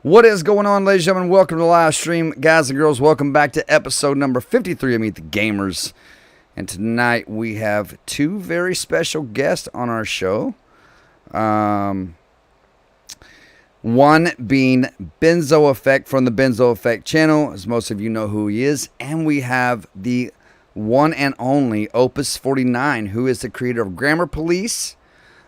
What is going on, ladies and gentlemen? Welcome to the live stream. Guys and girls, welcome back to episode number 53 of Meet the Gamers. And tonight we have two very special guests on our show. One being Benzo Effect from the Benzo Effect channel, as most of you know who he is. And we have the one and only Opus49, who is the creator of Grammar Police,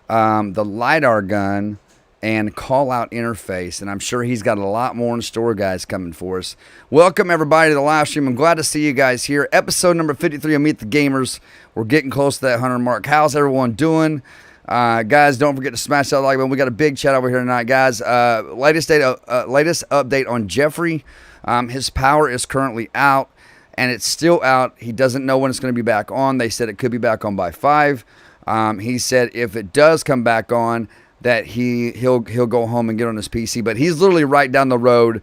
the LiDAR gun, and call-out interface. And I'm sure he's got a lot more in store, guys, coming for us. Welcome, everybody, to the live stream. I'm glad to see you guys here. Episode number 53 of Meet the Gamers. We're getting close to that 100 mark. How's everyone doing? Guys, don't forget to smash that like button. We got a big chat over here tonight, guys. Latest update on Geoffrey. His power is currently out, and it's still out. He doesn't know when it's going to be back on. They said it could be back on by 5. He said if it does come back on, that he'll go home and get on his PC. But he's literally right down the road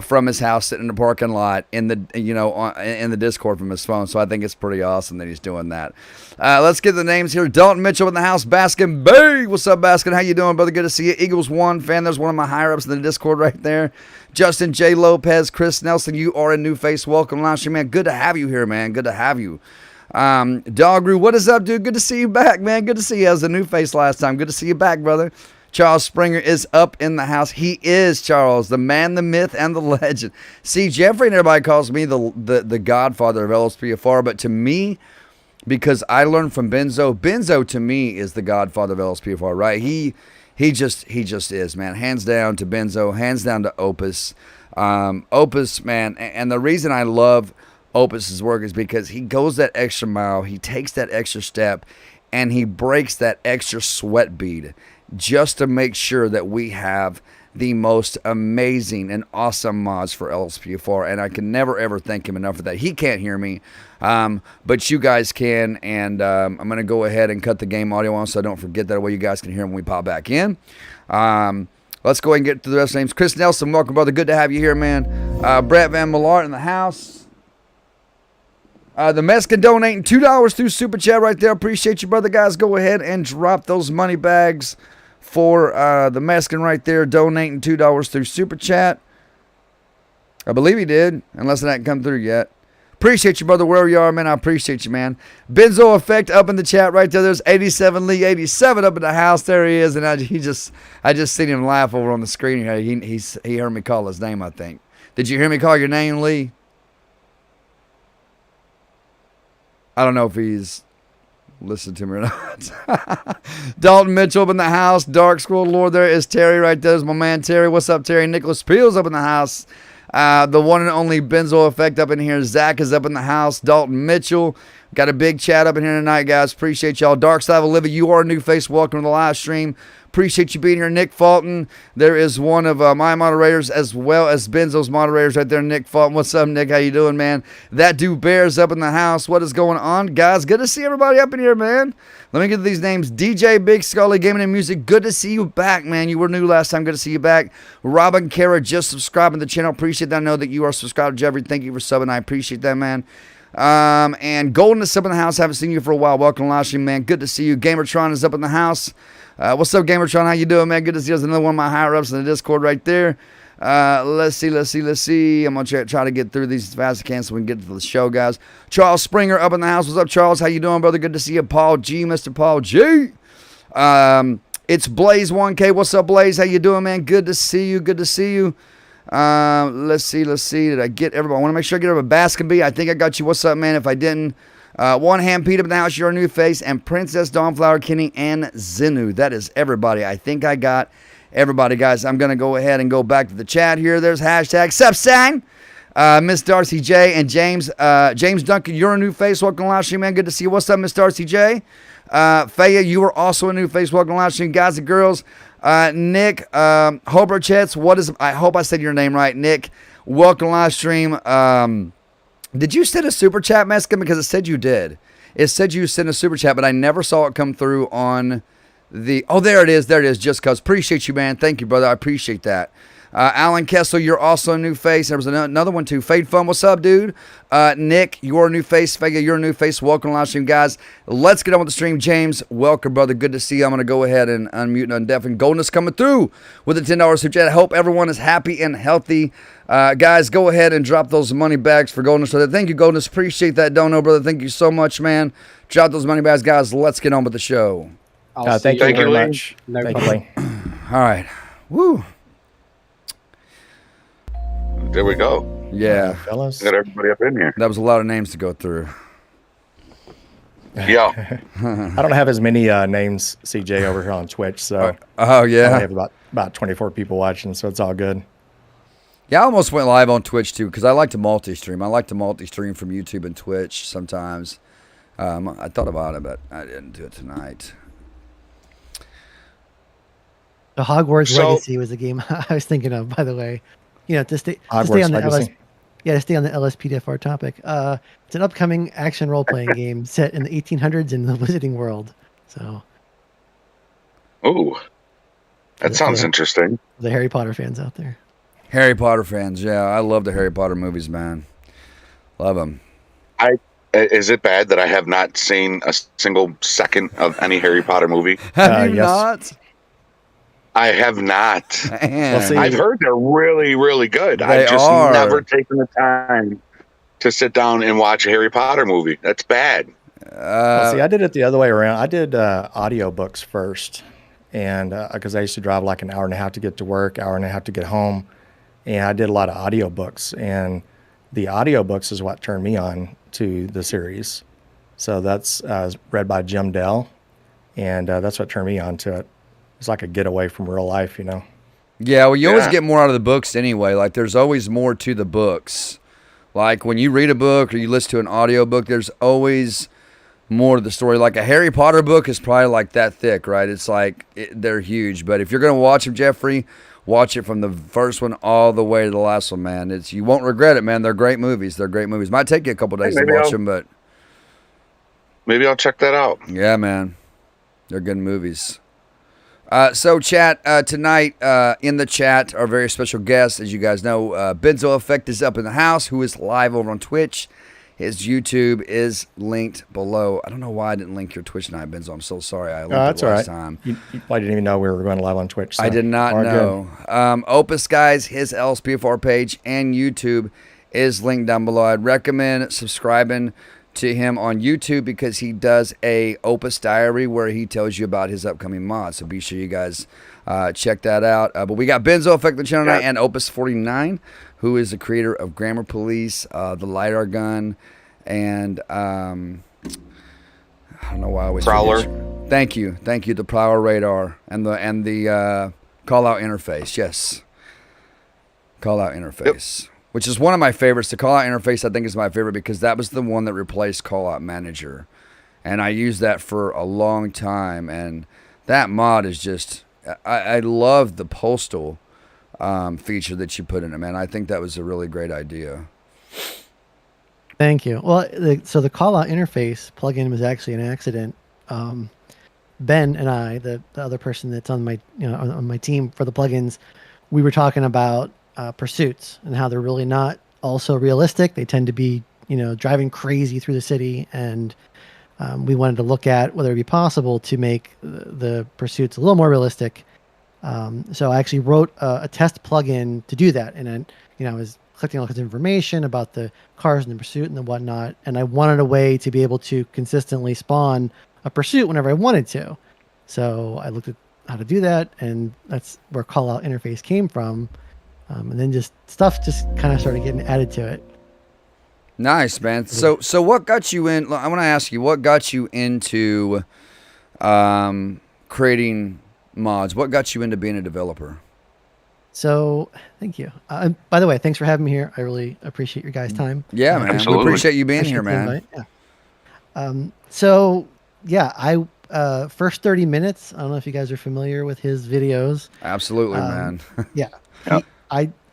from his house, sitting in the parking lot in the in the Discord from his phone. So I think it's pretty awesome that he's doing that. Let's get the names here. Dalton Mitchell in the house. Baskin B. What's up, Baskin? How you doing, brother? Good to see you. Eagles One fan. There's one of my higher ups in the Discord right there. Justin J. Lopez, Chris Nelson. You are a new face. Welcome, Launcher, man. Good to have you here, man. Good to have you. Dogru, what is up, dude? Good to see you back, man. Good to see you as a new face last time. Good to see you back, brother. Charles Springer is up in the house. He is, Charles, the man, the myth, and the legend. See, Geoffrey and everybody calls me the godfather of LSPDFR, but to me, because I learned from Benzo to me is the godfather of LSPDFR, right? He just is, man. Hands down to Benzo, hands down to Opus. Opus, man, and the reason I love Opus's work is because he goes that extra mile, he takes that extra step, and he breaks that extra sweat bead just to make sure that we have the most amazing and awesome mods for LSPDFR, and I can never ever thank him enough for that. He can't hear me, but you guys can, and I'm going to go ahead and cut the game audio on so I don't forget that way you guys can hear him when we pop back in. Let's go ahead and get to the rest of the names. Chris Nelson, welcome, brother. Good to have you here, man. Brett Van Millard in the house. The Mexican donating $2 through Super Chat right there. Appreciate you, brother. Guys, go ahead and drop those money bags for the Mexican right there, donating $2 through Super Chat. I believe he did, unless it hasn't come through yet. Appreciate you, brother, wherever you are, man. I appreciate you, man. Benzo Effect up in the chat right there. There's 87 Lee 87 up in the house. There he is, and I just seen him laugh over on the screen here. He heard me call his name, I think. Did you hear me call your name, Lee? I don't know if he's listened to me or not. Dalton Mitchell up in the house. Dark Scroll Lord, there is Terry right there. There's my man Terry. What's up, Terry? Nicholas Peels up in the house. The one and only Benzo Effect up in here. Zach is up in the house. Dalton Mitchell. Got a big chat up in here tonight, guys. Appreciate y'all. Dark Side of Olivia, you are a new face. Welcome to the live stream. Appreciate you being here. Nick Fulton. There is one of my moderators as well as Benzo's moderators right there, Nick Fulton. What's up, Nick? How you doing, man? That dude Bear's up in the house. What is going on, guys? Good to see everybody up in here, man. Let me get these names. DJ Big Scully Gaming and Music. Good to see you back, man. You were new last time. Good to see you back. Robin Kara just subscribing to the channel. Appreciate that. I know that you are subscribed to Jeffrey. Thank you for subbing. I appreciate that, man. And Golden is up in the house. Haven't seen you for a while. Welcome to live stream, man. Good to see you. Gamertron is up in the house. What's up, Gamertron? How you doing, man? Good to see you. There's another one of my higher ups in the Discord right there. Let's see. I'm going to try to get through these as fast as I can so we can get to the show, guys. Charles Springer up in the house. What's up, Charles? How you doing, brother? Good to see you. Paul G, Mr. Paul G. It's Blaze 1K. What's up, Blaze? How you doing, man? Good to see you. Good to see you. Let's see. Did I get everybody? I want to make sure I get over Baskin B. I think I got you. What's up, man? If I didn't, One Hand Pete up in the house, your new face, and Princess Dawnflower Kenny and Zenu. That is everybody. I think I got everybody, guys. I'm going to go ahead and go back to the chat here. There's hashtag Subsang. Miss Darcy J and James Duncan, you're a new face. Welcome to live stream, man. Good to see you. What's up, Miss Darcy J? Faya, you are also a new face. Welcome to live stream, guys and girls. Nick Hoberchets, I hope I said your name right, Nick. Welcome to live stream. Did you send a super chat, Mexican? Because it said you did. It said you sent a super chat, but I never saw it come through on the. Oh, there it is. There it is. Just cause. Appreciate you, man. Thank you, brother. I appreciate that. Alan Kessel, you're also a new face. There was another one too. Fade Fun, what's up, dude? Nick, you're a new face. Vega, you're a new face. Welcome to live stream, guys. Let's get on with the stream. James, welcome, brother. Good to see you. I'm going to go ahead and unmute and undeafen. Golden's coming through with a $10 super chat. I hope everyone is happy and healthy. Guys, go ahead and drop those money bags for Golden. So thank you, Golden. Appreciate that dono, brother. Thank you so much, man. Drop those money bags, guys. Let's get on with the show. Thank you very much. No Thank problem. you. All right. Woo. There we go. Yeah. Fellas. Got everybody up in here. That was a lot of names to go through. Yeah. I don't have as many names, CJ, over here on Twitch, so Oh, I yeah. have about 24 people watching, so it's all good. Yeah, I almost went live on Twitch, too, because I like to multi-stream. I like to multi-stream from YouTube and Twitch sometimes. I thought about it, but I didn't do it tonight. The Hogwarts Legacy was the game I was thinking of, by the way. You know, to stay on the Legacy? to stay on the LSPDFR topic. It's an upcoming action role-playing game set in the 1800s in the Wizarding World. So, Ooh, that sounds interesting. the Harry Potter fans out there. Harry Potter fans, yeah. I love the Harry Potter movies, man. Love them. Is it bad that I have not seen a single second of any Harry Potter movie? Have you yes. not? I have not. Man. Well, see, I've heard they're really, really good. They I've just are. never taken the time to sit down and watch a Harry Potter movie. That's bad. Well, see, I did it the other way around. I did audiobooks first, and because I used to drive like an hour and a half to get to work, hour and a half to get home, and I did a lot of audiobooks, and the audiobooks is what turned me on to the series. So that's read by Jim Dell, and that's what turned me on to it. It's like a getaway from real life, you know. Yeah, well, you always Yeah. get more out of the books anyway. Like, there's always more to the books. Like, when you read a book or you listen to an audiobook, there's always more to the story. Like, a Harry Potter book is probably like that thick, right? It's like, they're huge. But if you're going to watch them, Geoffrey, watch it from the first one all the way to the last one, man. You won't regret it, man. They're great movies. They're great movies. Might take you a couple days to maybe watch I'll- them, but Maybe I'll check that out. yeah, man. They're good movies. So, chat, tonight in the chat, our very special guest, as you guys know, Benzo Effect is up in the house, who is live over on Twitch. His YouTube is linked below. I don't know why I didn't link your Twitch tonight, Benzo. I'm so sorry. I linked That's it all last right. time. You probably didn't even know we were going live on Twitch. So I did not all know. Opus, guys, his LSPFR page and YouTube is linked down below. I'd recommend subscribing to him on YouTube because he does a Opus diary where he tells you about his upcoming mods. So be sure you guys check that out. But we got Benzo Effect on channel tonight and Opus49, who is the creator of Grammar Police, the LiDAR gun, and I don't know why I always Prowler. Thank you, the Prowler radar and the call out interface. Yes, call out interface. Which is one of my favorites. The call out interface, I think, is my favorite because that was the one that replaced call out manager. And I used that for a long time. And that mod is just, I love the postal feature that you put in it, man. I think that was a really great idea. Thank you. Well, so the call-out interface plugin was actually an accident. Ben and I, the other person that's on my on my team for the plugins, we were talking about pursuits and how they're really not also realistic. They tend to be driving crazy through the city, and we wanted to look at whether it'd be possible to make the pursuits a little more realistic. So I actually wrote a test plugin to do that, and then I was collecting all kinds of information about the cars in the pursuit and the whatnot, and I wanted a way to be able to consistently spawn a pursuit whenever I wanted to. So I looked at how to do that, and that's where call out interface came from. And then stuff kind of started getting added to it. Nice, man. So what got you in? I want to ask you, what got you into creating mods? What got you into being a developer? So thank you. By the way, thanks for having me here. I really appreciate your guys' time. Yeah, man. Absolutely. We appreciate you being here, Appreciate the man. invite. Yeah. I first 30 minutes. I don't know if you guys are familiar with his videos. Absolutely, man. Yeah. Yep.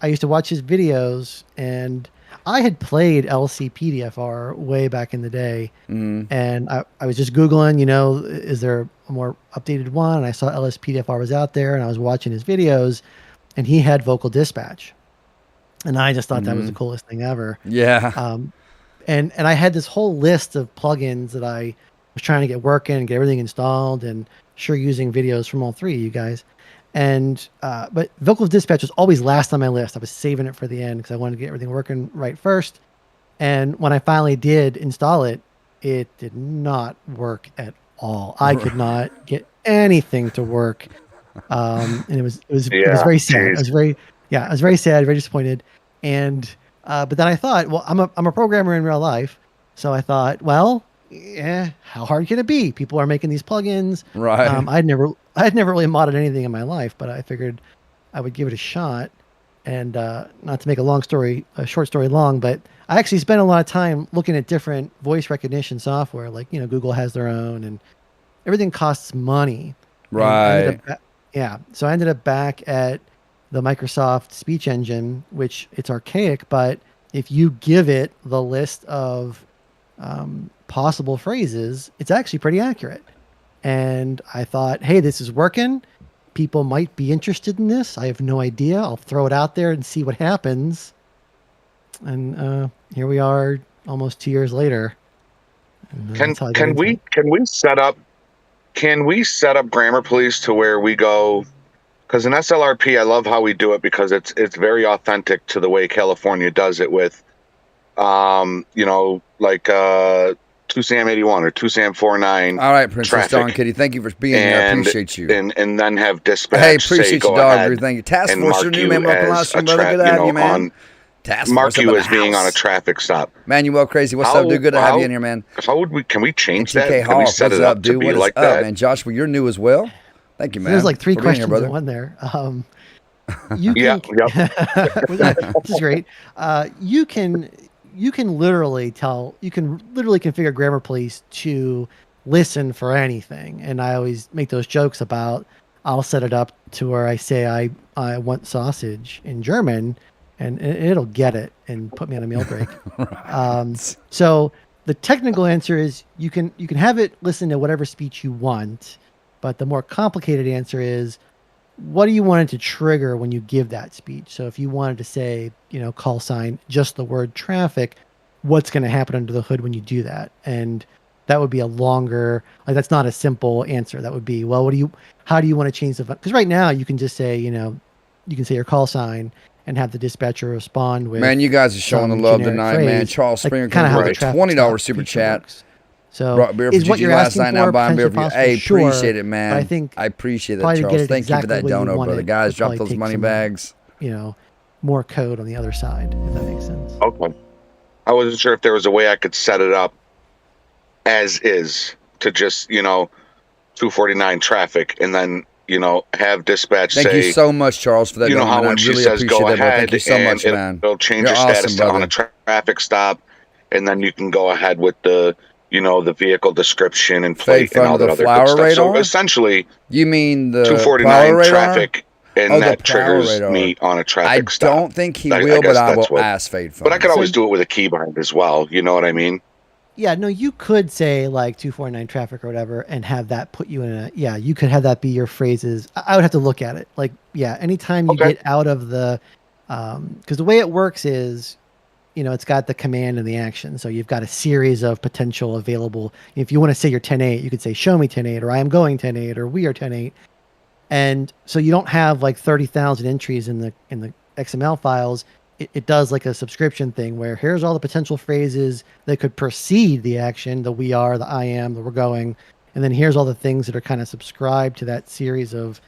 I used to watch his videos, and I had played LCPDFR way back in the day. And I was just Googling, is there a more updated one? And I saw LSPDFR was out there, and I was watching his videos, and he had vocal dispatch, and I just thought that was the coolest thing ever. Yeah. And I had this whole list of plugins that I was trying to get working and get everything installed, and sure using videos from all three of you guys. And but vocal dispatch was always last on my list. I was saving it for the end because I wanted to get everything working right first. And when I finally did install it, it did not work at all. I could not get anything to work, and it was very sad. I was very sad, very disappointed. And but then I thought, well, I'm a programmer in real life, so I thought, well, yeah, how hard can it be? People are making these plugins. Right. I'd never really modded anything in my life, but I figured I would give it a shot. And not to make a short story long, but I actually spent a lot of time looking at different voice recognition software, like, Google has their own, and everything costs money. Right. So I ended up back at the Microsoft speech engine, which it's archaic, but if you give it the list of possible phrases, it's actually pretty accurate. And I thought, hey, this is working. People might be interested in this. I have no idea. I'll throw it out there and see what happens. And here we are, almost 2 years later. Can we set up Grammar Police to where we go? Because in SLRP, I love how we do it because it's very authentic to the way California does it with, like 2SAM81 or 2SAM49. All right, Princess traffic. Dawn Kitty, thank you for being here. I appreciate you. And then have dispatch. Hey, appreciate you, dog. Thank you. Task and Force, your new man. Welcome last year, brother. Good to have you, man. Task Mark Force you as being on a traffic stop. Manuel Crazy, what's up, dude? Good to have you in here, man. Can we change that? TK Can we Hawk, set what's it up dude? to be What is like up, that? man? Joshua, you're new as well. Thank you, man. There's like three for being here, questions brother. in one there. This is great. You can literally configure Grammar Police to listen for anything. And I always make those jokes about, I'll set it up to where I say I want sausage in German, and it'll get it and put me on a meal break. Right. So the technical answer is you can have it listen to whatever speech you want, but the more complicated answer is, what do you want it to trigger when you give that speech? So if you wanted to say, call sign, just the word traffic, what's going to happen under the hood when you do that? And that would be a longer, that's not a simple answer. That would be, well, how do you want to change the, because right now you can just say, you can say your call sign and have the dispatcher respond with. Man, you guys are showing the love tonight, phrase, man. Charles Springer kind of comes with a $20 super chat. Works. So brought beer is for what GG you're last asking night, for now buying beer potentially for you. possible? Hey, Sure, appreciate it, man. I think I appreciate that, probably to Charles. get it Thank you for exactly that the way you dono, want brother. it, Guys, it'll drop probably those take money some, bags. More code on the other side, if that makes sense. Okay. I wasn't sure if there was a way I could set it up as is to just, 249 traffic and then, have dispatch Thank say. you so much, Charles, for that. How when she says go ahead, Thank you so much, man. It'll change You're your status awesome, to brother. on a traffic stop, and then you can go ahead with the, the vehicle description and plate and all that other good stuff. So essentially, you mean the 249 traffic, and that triggers radar. me on a traffic stop. I don't think he will, but I will ask Fade Fun. But I could always do it with a keybind as well. You know what I mean? Yeah, no, you could say like 249 traffic or whatever and have that put you in you could have that be your phrases. I would have to look at it. Like, anytime you get out of the, because the way it works is, it's got the command and the action. So you've got a series of potential available. If you want to say you're 10.8, you could say, show me 10.8, or I am going 10.8, or we are 10.8. And so you don't have like 30,000 entries in the XML files. It does like a subscription thing where here's all the potential phrases that could precede the action, the we are, the I am, the we're going. And then here's all the things that are kind of subscribed to that series of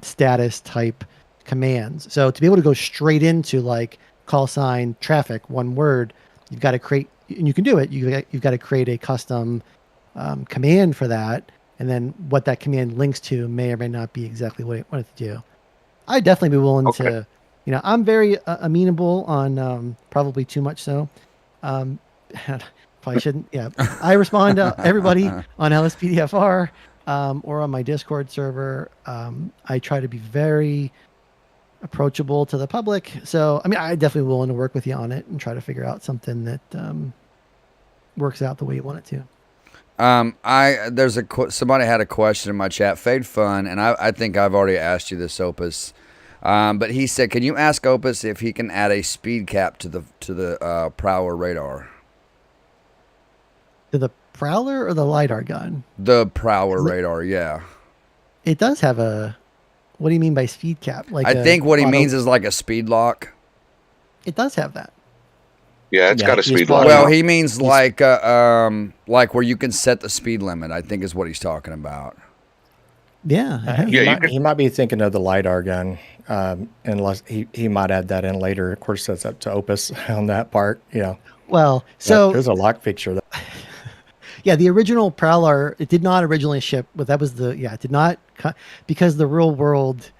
status type commands. So to be able to go straight into like call sign traffic, one word, you've got to create, and you can do it. You've got to create a custom command for that. And then what that command links to may or may not be exactly what it wanted to do. I'd definitely be willing to, I'm very amenable on probably too much so. Probably shouldn't. Yeah, I respond to everybody on LSPDFR or on my Discord server. I try to be very approachable to the public. So, I definitely willing to work with you on it and try to figure out something that works out the way you want it to. Somebody had a question in my chat, Fade Fun, and I think I've already asked you this, Opus. But he said, can you ask Opus if he can add a speed cap to the Prowler radar? To the Prowler or the LiDAR gun? The Prowler radar, yeah. It does have a... What do you mean by speed cap? Like I think what he means is like a speed lock. It does have that. Yeah, it's got a speed lock. Well, he means like where you can set the speed limit, I think is what he's talking about. Yeah. He might be thinking of the LiDAR gun, unless he might add that in later. Of course, that's up to Opus on that part. Well, so there's a lock fixture. Yeah, the original Prowler, it did not originally ship, but that was it did not, because the real world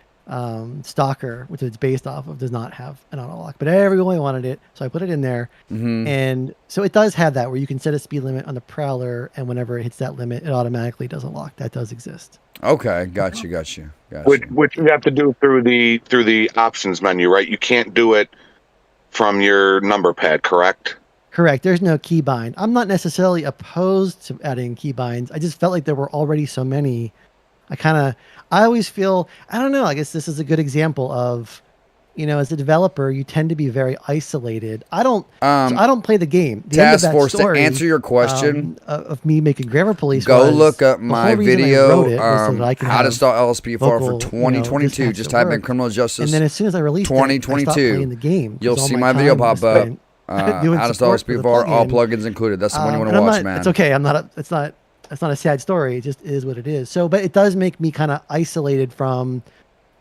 Stalker, which it's based off of, does not have an auto lock, but everyone wanted it, so I put it in there. And so it does have that, where you can set a speed limit on the Prowler, and whenever it hits that limit, it automatically doesn't lock. That does exist. Okay, got you. Which you have to do through the options menu, right? You can't do it from your number pad, correct? Correct. There's no keybind. I'm not necessarily opposed to adding keybinds. I just felt like there were already so many. I always feel, I don't know, I guess this is a good example of, as a developer, you tend to be very isolated. I don't play the game. The Task Force, to answer your question, of me making Grammar Police, go look up my video, how to install LSPDFR for 2022. Just type in criminal justice. And then as soon as I released 2022, I stopped playing the game. You'll see my video pop up. How to install LSPDFR, all plugins included. That's the one you want to watch, man. It's okay. It's not a sad story. It just is what it is. So, but it does make me kind of isolated from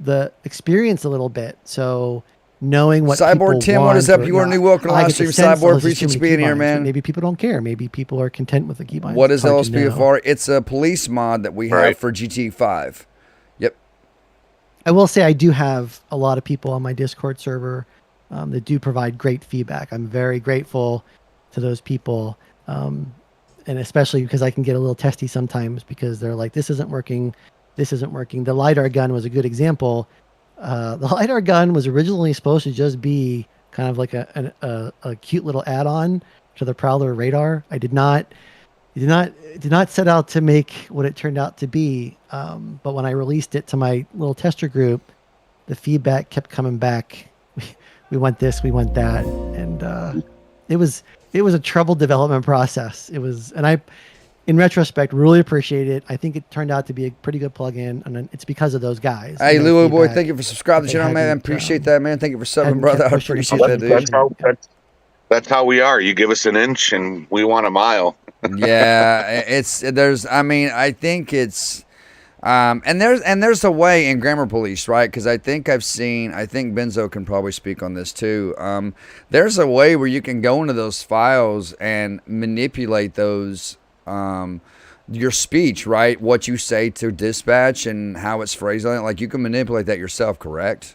the experience a little bit. So knowing what Cyborg Tim, what is up? You are new. Welcome to live stream. Cyborg, appreciate you being here, man. Maybe people don't care. Maybe people are content with the keybind. What is LSPDFR? It's a police mod that we have for GTA 5. Yep. I will say I do have a lot of people on my Discord server that do provide great feedback. I'm very grateful to those people. And especially because I can get a little testy sometimes, because they're like, this isn't working. The LiDAR gun was a good example. The LiDAR gun was originally supposed to just be kind of like a cute little add-on to the Prowler radar. I did not set out to make what it turned out to be. But when I released it to my little tester group, the feedback kept coming back. We want this, we want that. And it was a troubled development process. And I, in retrospect, really appreciate it. I think it turned out to be a pretty good plugin, and it's because of those guys. Hey, Louie boy, thank you for subscribing to the channel, man. I appreciate that, man. Thank you for subbing, brother. I appreciate that, dude. That's how we are. You give us an inch, and we want a mile. Yeah, I think it's, and there's a way in Grammar Police, right? Because I think Benzo can probably speak on this too. There's a way where you can go into those files and manipulate those, your speech, right? What you say to dispatch and how it's phrased on it. Like, you can manipulate that yourself, correct?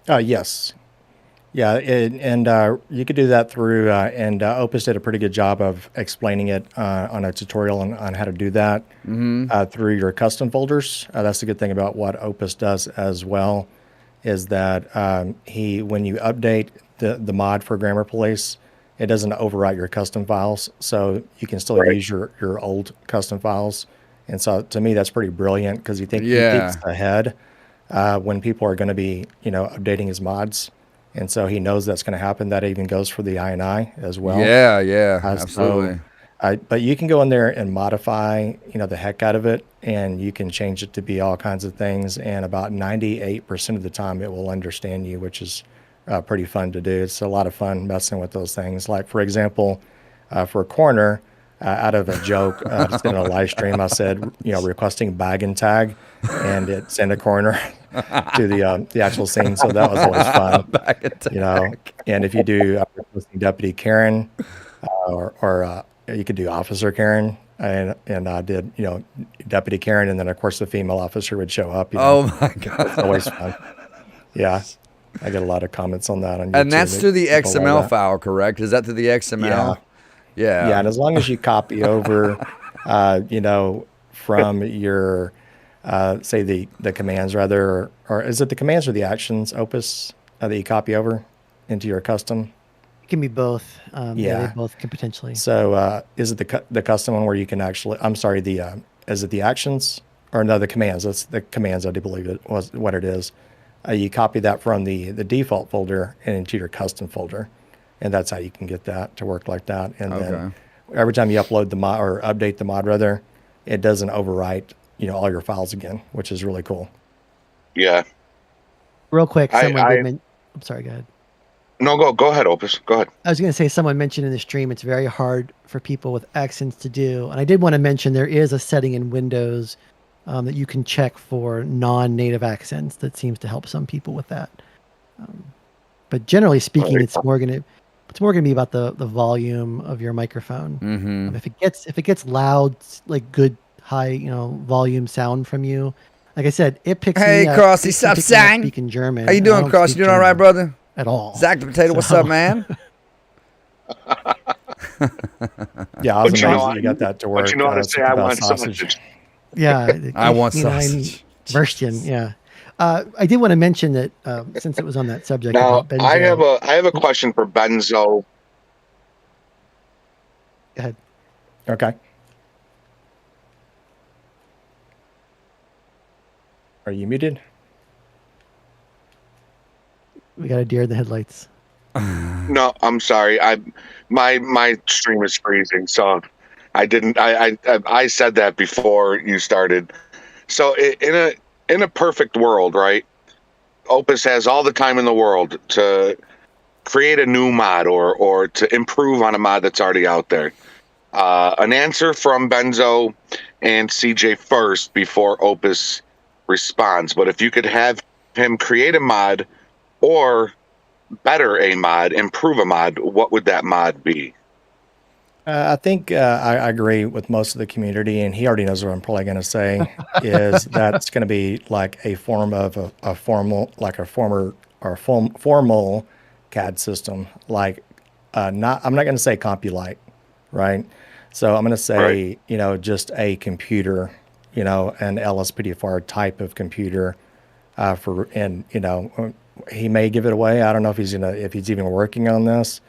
Yes. Yeah, and you could do that through, and Opus did a pretty good job of explaining it on a tutorial on how to do that through your custom folders. That's the good thing about what Opus does as well, is that when you update the mod for Grammar Police, it doesn't overwrite your custom files, so you can still use your old custom files. And so to me, that's pretty brilliant, because he thinks ahead when people are going to be updating his mods. And so he knows that's going to happen. That even goes for the INI as well. Yeah, absolutely. But you can go in there and modify, the heck out of it, and you can change it to be all kinds of things. And about 98% of the time, it will understand you, which is pretty fun to do. It's a lot of fun messing with those things. Like, for example, for a corner, out of a joke, just in a live stream, I said, requesting bag and tag, and it's in the corner to the actual scene. So that was always fun, And if you do requesting Deputy Karen, or you could do Officer Karen, and I did, Deputy Karen, and then of course the female officer would show up. Oh my God, it's always fun. Yeah, I get a lot of comments on that on YouTube. And that's through the XML file, correct? Is that through the XML? Yeah, and as long as you copy over, from your, say the commands rather, or is it the commands or the actions, Opus, that you copy over into your custom? It can be both. They both can potentially. So is it the custom one where you can actually? I'm sorry, is it the actions or no, the commands. That's the commands. I do believe it was what it is. You copy that from the default folder and into your custom folder, and that's how you can get that to work like that. And then every time you upload the mod or update the mod, rather, it doesn't overwrite all your files again, which is really cool. Yeah. Real quick, I'm sorry, go ahead. No, go ahead, Opus. Go ahead. I was going to say, someone mentioned in the stream it's very hard for people with accents to do, and I did want to mention there is a setting in Windows that you can check for non-native accents that seems to help some people with that. But generally speaking, it's more going to be about the volume of your microphone. Mm-hmm. If it gets loud, like good high volume sound from you, like I said, it picks. Hey, Crossy, stop saying. Speaking German. How you doing, Crossy? You doing all right, brother? At all. Zach the Potato, what's up, man? Yeah, I was amazed that you got that to work. But you know how to say I want sausage. Yeah, I want sausage. Würstchen, yeah. I did want to mention that since it was on that subject. Now, about Benzo, I have a question for Benzo. Go ahead. Okay. Are you muted? We got a deer in the headlights. No, I'm sorry. My stream is freezing, so I didn't. I said that before you started. So in a perfect world, right? Opus has all the time in the world to create a new mod or to improve on a mod that's already out there. An answer from Benzo and CJ first before Opus responds. But if you could have him create a mod or better a mod, improve a mod, what would that mod be? I think I agree with most of the community, and he already knows what I'm probably going to say, is that it's going to be like a form of a formal CAD system. Like, I'm not going to say CompuLite, right? So I'm going to say, just a computer, an LSPDFR type of computer he may give it away. I don't know if he's even working on this,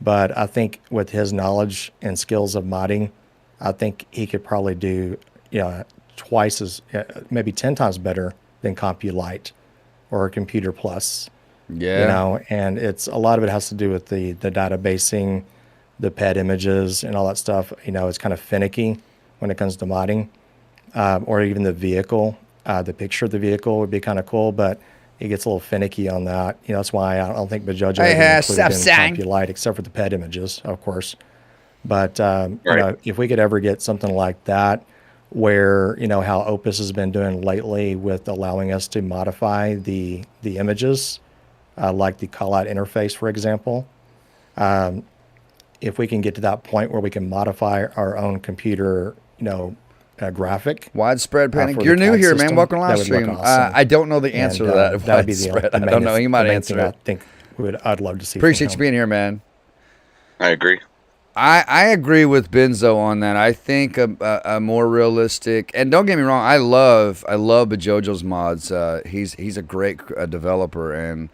but I think with his knowledge and skills of modding, I think he could probably do, twice as, maybe 10 times better than CompuLite or Computer Plus. Yeah. And a lot of it has to do with the databasing, the PET images and all that stuff. It's kind of finicky when it comes to modding, or even the vehicle. The picture of the vehicle would be kind of cool, but it gets a little finicky on that. That's why I don't think Bajojo is included in CompuLite, except for the PET images, of course. But if we could ever get something like that, where how Opus has been doing lately with allowing us to modify the images, like the callout interface, for example. If we can get to that point where we can modify our own computer, graphic. Widespread panic. You're new here, man. Welcome to live stream. Awesome. I don't know the answer to that. That would be the I don't know. You might answer it. I think I'd love to see. Appreciate you being here, man. I agree. I agree with Benzo on that. I think a more realistic, and don't get me wrong, I love Bajojo's mods. He's a great developer, and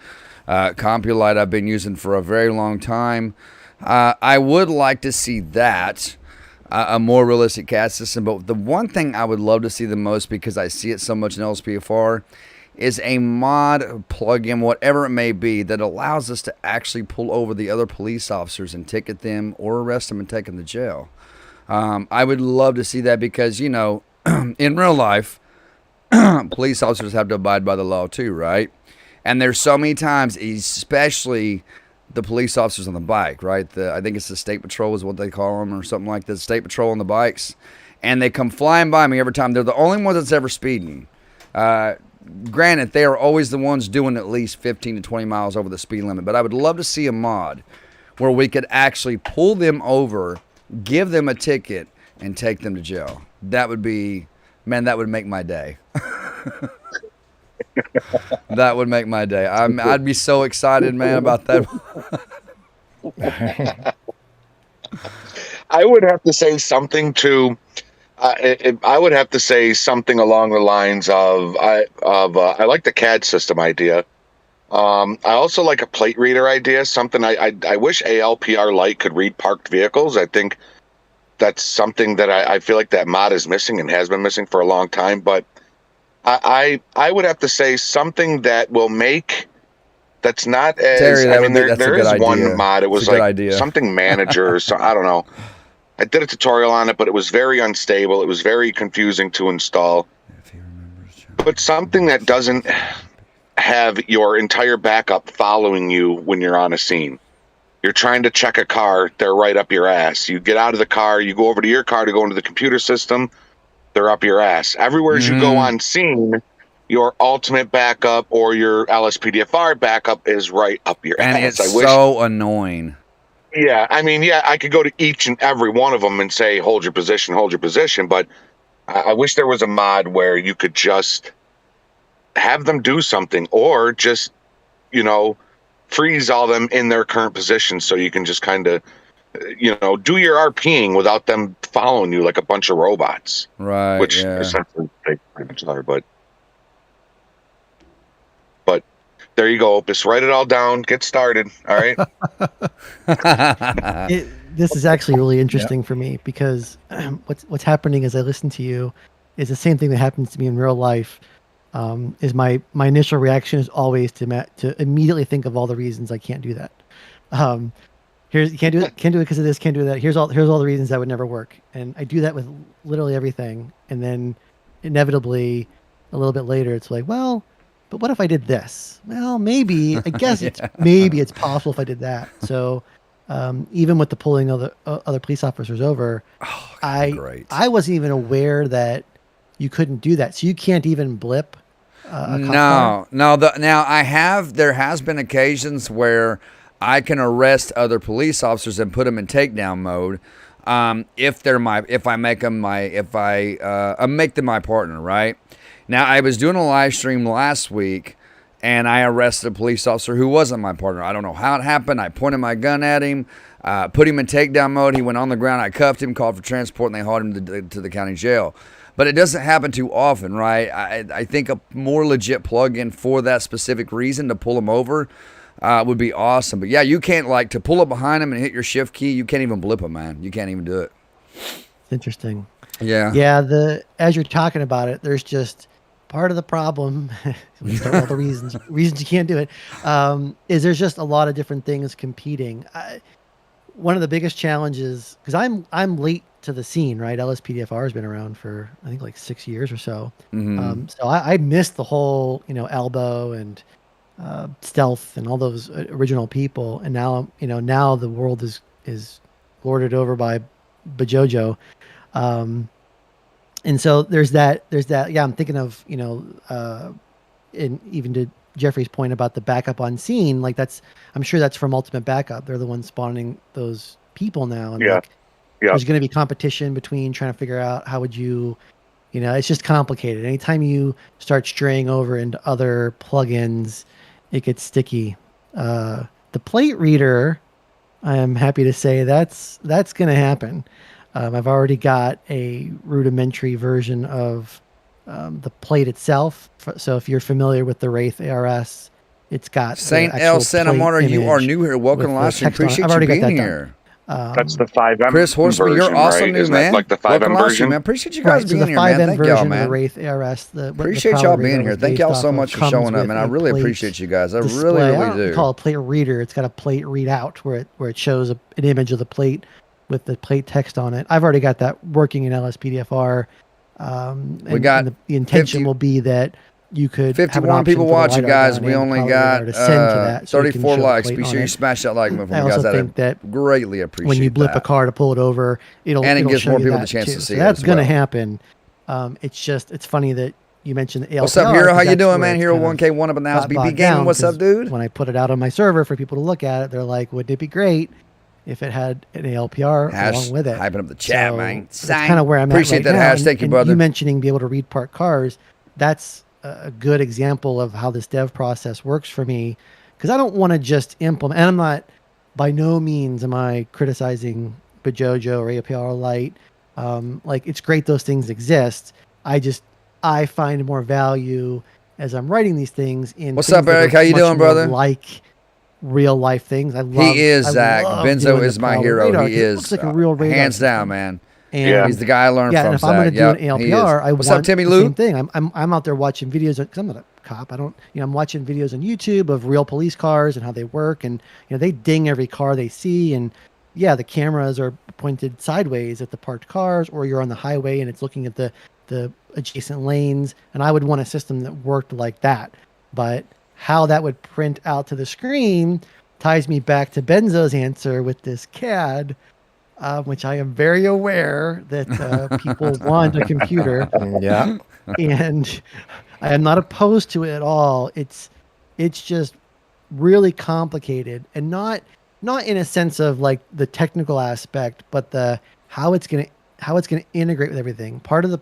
CompuLite I've been using for a very long time. I would like to see that. A more realistic CAD system, but the one thing I would love to see the most, because I see it so much in LSPDFR, is a mod, plug-in, whatever it may be, that allows us to actually pull over the other police officers and ticket them or arrest them and take them to jail. I would love to see that because, in real life, police officers have to abide by the law too, right? And there's so many times, especially the police officers on the bike, right? I think it's the state patrol is what they call them or something like that. State patrol on the bikes. And they come flying by me every time. They're the only ones that's ever speeding. Granted, they are always the ones doing at least 15 to 20 miles over the speed limit. But I would love to see a mod where we could actually pull them over, give them a ticket, and take them to jail. That would be, man, that would make my day. That would make my day. I'd be so excited, man, about that. I would have to say something to. I would have to say something along the lines of I like the CAD system idea. I also like a plate reader idea. Something I wish ALPR Lite could read parked vehicles. I think that's something that I feel like that mod is missing and has been missing for a long time. But I would have to say something that will make that's not as Terry, I mean there is one mod. It was like something manager. So I don't know. I did a tutorial on it, but it was very unstable. It was very confusing to install. If he remembers. But something that doesn't have your entire backup following you when you're on a scene. You're trying to check a car, they're right up your ass. You get out of the car, you go over to your car to go into the computer system, they're up your ass. Everywhere you go on scene, your ultimate backup or your LSPDFR backup is right up your ass. And it's so annoying. Yeah, I mean, yeah, I could go to each and every one of them and say, hold your position, but I wish there was a mod where you could just have them do something, or just, you know, freeze all them in their current position so you can just kind of, you know, do your RPing without them following you like a bunch of robots. Right. Which essentially they pretty much are, but there you go, Opus. Write it all down. Get started. All right. This is actually really interesting for me, because what's happening as I listen to you is the same thing that happens to me in real life. Is my initial reaction is always to immediately think of all the reasons I can't do that. You can't do it because of this, can't do that. Here's all the reasons that would never work, and I do that with literally everything. And then inevitably, a little bit later, it's like, well, but what if I did this? Well, maybe, I guess maybe it's possible if I did that. So even with the pulling of the other police officers over, I wasn't even aware that you couldn't do that. So you can't even blip a cop car? No. There has been occasions where I can arrest other police officers and put them in takedown mode. If I make them my partner, right? Now, I was doing a live stream last week, and I arrested a police officer who wasn't my partner. I don't know how it happened. I pointed my gun at him, put him in takedown mode. He went on the ground. I cuffed him, called for transport, and they hauled him to the county jail. But it doesn't happen too often, right? I think a more legit plug-in for that specific reason to pull him over would be awesome. But, yeah, you can't, like, to pull up behind him and hit your shift key, you can't even blip him, man. You can't even do it. It's interesting. Yeah. Yeah, as you're talking about it, there's just part of the problem, we start all the reasons you can't do it, is there's just a lot of different things competing. One of the biggest challenges, because I'm late to the scene, right? LSPDFR has been around for, I think, like 6 years or so. So I missed the whole, Elbow and Stealth and all those original people. And now the world is lorded over by Bajojo. And so there's that. Yeah, I'm thinking of, and even to Geoffrey's point about the backup on scene, like I'm sure that's from Ultimate Backup. They're the ones spawning those people now. And there's going to be competition between trying to figure out how would you, it's just complicated. Anytime you start straying over into other plugins, it gets sticky. The plate reader, I am happy to say that's going to happen. I've already got a rudimentary version of the plate itself. So if you're familiar with the Wraith ARS, it's got Saint L. Santa Marta. You are new here. Welcome to live stream. Appreciate you being here. That's the 5M. Chris Horseman, version, you're awesome, right? new Isn't man. Like the 5M version. Man. Appreciate you guys being so here, man. Thank y'all, man. Of the Wraith ARS, appreciate y'all being here. Thank y'all so much for showing up, man. I really appreciate you guys. I really do. Call it plate reader. It's got a plate readout where it shows an image of the plate with the plate text on it. I've already got that working in LSPDFR. The intention will be that you could 51 people watching, guys. We only got 34 likes. Be sure you smash that like button, guys. That greatly appreciate. When you blip a car to pull it over, it gives more people the chance to see it. That's going to happen. It's funny that you mentioned the ALPR. What's up, Hero? How you doing, man? Hero 1K1 up in the house. BP Gaming. What's up, dude? When I put it out on my server for people to look at it, they're like, "Wouldn't it be great if it had an ALPR along with it?" Hyping up the chat, man. That's kind of where I'm appreciate at right that now. Thank you, brother. You mentioning be able to read part cars. That's a good example of how this dev process works for me, because I don't want to just implement, and I'm not, by no means am I criticizing Bajojo or APR Lite. Like, it's great those things exist. I find more value as I'm writing these things in. What's up, Eric? How you doing, brother? Like real life things. He is, Zach. Benzo is my hero. Radar, he it is. looks like a real radar hands system. down, man. And he's the guy I learned from. And if Zach. I'm going to do an ALPR, I What's want up, Timmy the Lou? same thing. I'm out there watching videos because I'm not a cop. I don't, I'm watching videos on YouTube of real police cars and how they work, and they ding every car they see, and the cameras are pointed sideways at the parked cars, or you're on the highway and it's looking at the adjacent lanes, and I would want a system that worked like that. But how that would print out to the screen ties me back to Benzo's answer with this CAD, which I am very aware that people want a computer. Yeah. And I am not opposed to it at all. It's just really complicated, and not in a sense of like the technical aspect, but the how it's gonna integrate with everything. Part of the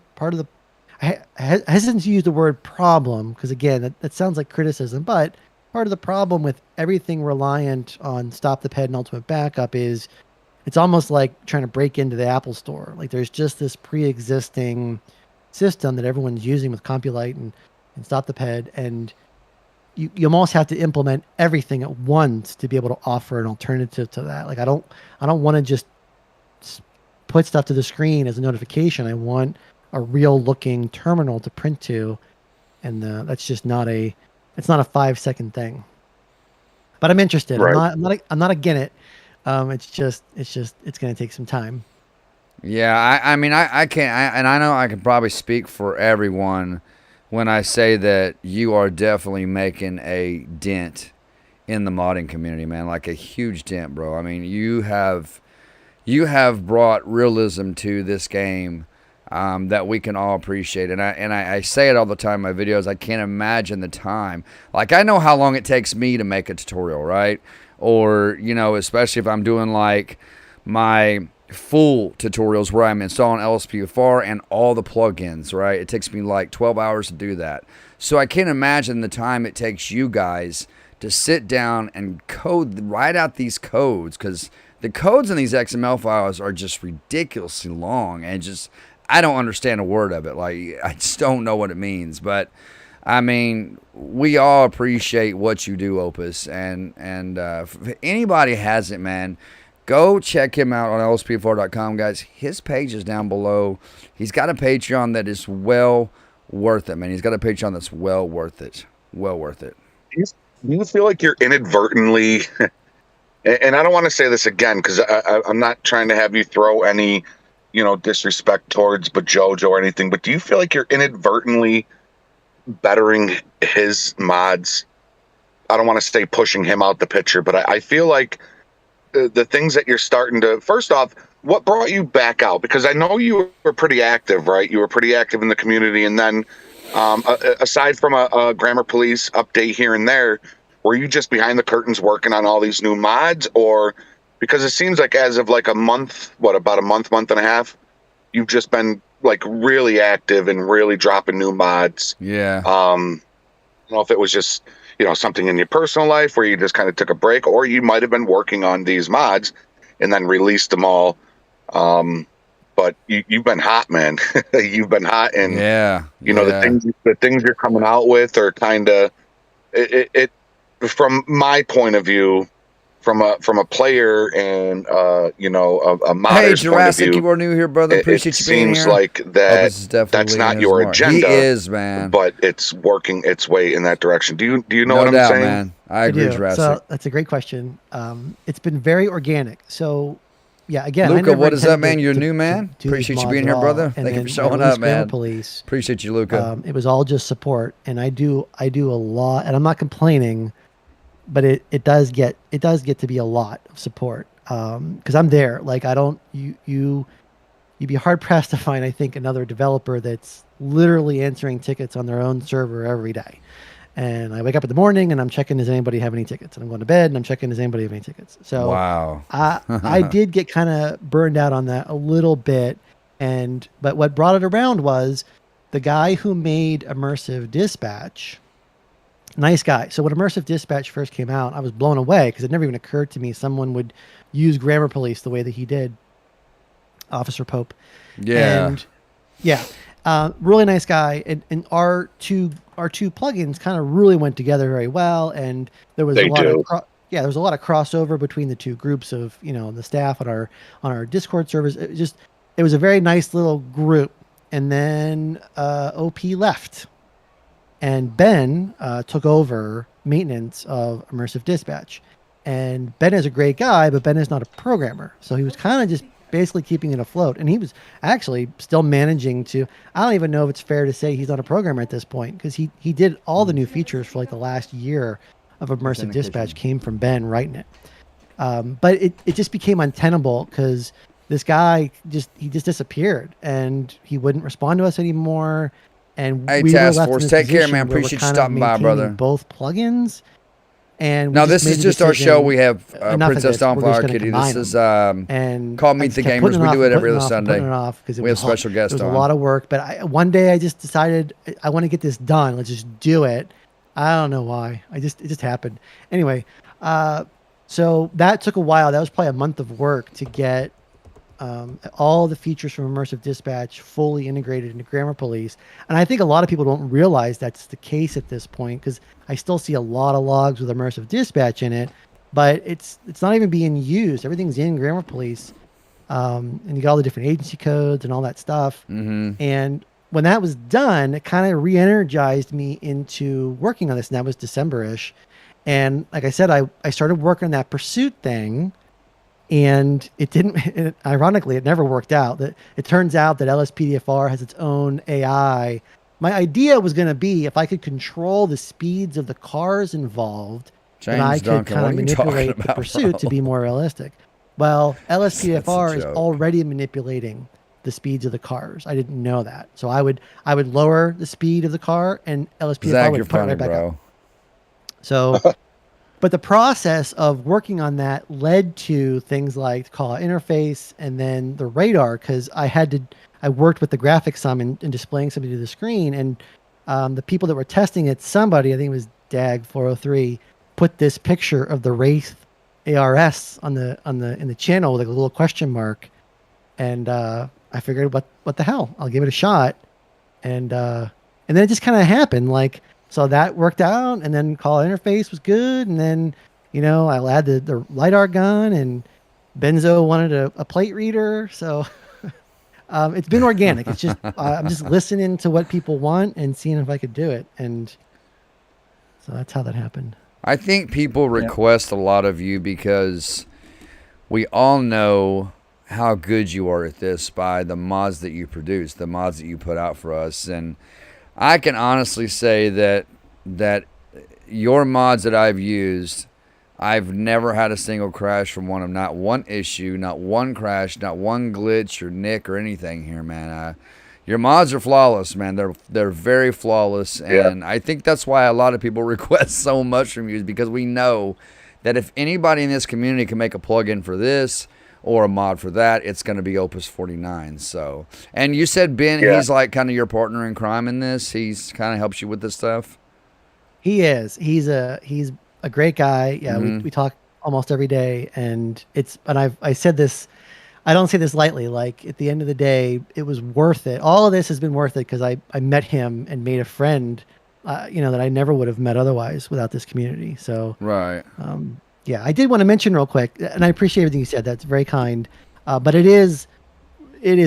I hesitant to use the word problem because again that sounds like criticism, but part of the problem with everything reliant on stop the ped and ultimate backup is it's almost like trying to break into the Apple store. Like there's just this pre-existing system that everyone's using with Compulite and stop the ped, and you almost have to implement everything at once to be able to offer an alternative to that. Like I don't want to just put stuff to the screen as a notification. I want a real looking terminal to print to, and that's just not a 5-second thing. But I'm interested. Right. I'm not against it. It's going to take some time. Yeah, I mean I can't, and I know I can probably speak for everyone when I say that you are definitely making a dent in the modding community, man. Like a huge dent, bro. I mean, you have brought realism to this game that we can all appreciate. And I say it all the time in my videos. I can't imagine the time. Like, I know how long it takes me to make a tutorial, right? Or, especially if I'm doing like my full tutorials where I'm installing LSPDFR and all the plugins, right? It takes me like 12 hours to do that. So I can't imagine the time it takes you guys to sit down and write out these codes, because the codes in these XML files are just ridiculously long, and just I don't understand a word of it. Like, I just don't know what it means. But I mean, we all appreciate what you do, Opus, and if anybody hasn't, man, go check him out on lspdfr.com, guys. His page is down below. He's got a Patreon that is well worth it, man. He's got a Patreon that's well worth it. Well worth it. Do you feel like you're inadvertently, and I don't want to say this again because I'm not trying to have you throw any, disrespect towards Jojo or anything, but do you feel like you're inadvertently bettering his mods? I don't want to say pushing him out the picture, but I feel like the things that you're starting to, first off, what brought you back out? Because I know you were pretty active, right? You were pretty active in the community. And then aside from a Grammar Police update here and there, were you just behind the curtains working on all these new mods? Or because it seems like as of like about a month and a half, you've just been like really active and really dropping new mods. Yeah. I don't know if it was just, something in your personal life where you just kind of took a break, or you might have been working on these mods and then released them all. But you've been hot, man. You've been hot, and the things you're coming out with are kind of it from my point of view, from a player and a modder's hey, Jurassic, point of view, you are new here, brother. Appreciate you being here. It seems like that's not your agenda. He is, man. But it's working its way in that direction. Do you know no what doubt, I'm saying? Man. I agree, Jurassic. So that's a great question. It's been very organic. So yeah, again, Luca, what is that, man? You're new, man. Appreciate you being here, brother. And Thank you for showing up, man. Police, appreciate you, Luca. It was all just support, and I do a lot, and I'm not complaining, but it does get to be a lot of support because I'm there. Like, I don't you'd be hard pressed to find, I think, another developer that's literally answering tickets on their own server every day. And I wake up in the morning and I'm checking, does anybody have any tickets? And I'm going to bed and I'm checking, does anybody have any tickets? So wow. I did get kind of burned out on that a little bit. But what brought it around was the guy who made Immersive Dispatch. Nice guy. So when Immersive Dispatch first came out, I was blown away because it never even occurred to me someone would use Grammar Police the way that he did. Officer Pope. Yeah. And yeah. Really nice guy, and our two plugins kind of really went together very well, and there was a lot there was a lot of crossover between the two groups of, the staff on our Discord servers. It was a very nice little group. And then OP left, and Ben took over maintenance of Immersive Dispatch. And Ben is a great guy, but Ben is not a programmer. So he was kind of just basically keeping it afloat. And he was actually still managing to, I don't even know if it's fair to say he's not a programmer at this point, because he did all the new features for like the last year of Immersive Dispatch came from Ben writing it. But it just became untenable because this guy just disappeared and he wouldn't respond to us anymore. And hey, we Task were left Force, in take care, position man. where we're Appreciate you kind of stopping by, brother. both plugins. And now this is just our show. We have Princess Dawnflower Kitty. This is and call Meet the Gamers. We do it every other Sunday. We have special guests on. It was a lot of work, but one day I just decided I want to get this done. Let's just do it. I don't know why. It just happened. Anyway, so that took a while. That was probably a month of work to get all the features from Immersive Dispatch fully integrated into Grammar Police. And I think a lot of people don't realize that's the case at this point, because I still see a lot of logs with Immersive Dispatch in it, but it's not even being used. Everything's in Grammar Police, and you got all the different agency codes and all that stuff. Mm-hmm. And when that was done, it kind of re-energized me into working on this, and that was December-ish. And like I said, I started working on that pursuit thing, and ironically, it never worked out. That it turns out that LSPDFR has its own AI. My idea was going to be if I could control the speeds of the cars involved, then I could kind of manipulate the pursuit to be more realistic. Well, LSPDFR is already manipulating the speeds of the cars. I didn't know that. So I would lower the speed of the car, and LSPDFR would put it right back up. So but the process of working on that led to things like the call-out interface and then the radar, because I worked with the graphics some in displaying something to the screen, and the people that were testing it, somebody, I think it was Dag403, put this picture of the Wraith ARS in the channel with like a little question mark, and I figured, what the hell? I'll give it a shot, and then it just kind of happened, like. So that worked out, and then call interface was good, and then, I'll add the LiDAR gun, and Benzo wanted a plate reader, so it's been organic. It's just I'm just listening to what people want and seeing if I could do it, and so that's how that happened. I think people request a lot of you because we all know how good you are at this by the mods that you produce, the mods that you put out for us, and I can honestly say that your mods that I've used, I've never had a single crash from one of them. Not one issue, not one crash, not one glitch or nick or anything here, man. Your mods are flawless, man. They're very flawless, and I think that's why a lot of people request so much from you, is because we know that if anybody in this community can make a plugin for this or a mod for that, it's going to be Opus49. So, and you said Ben, he's like kind of your partner in crime in this. He's kind of helps you with this stuff. He is. He's a great guy. Yeah, we talk almost every day, and I said this. I don't say this lightly. Like, at the end of the day, it was worth it. All of this has been worth it because I met him and made a friend, that I never would have met otherwise without this community. So right. Yeah, I did want to mention real quick, and I appreciate everything you said. That's very kind. But it is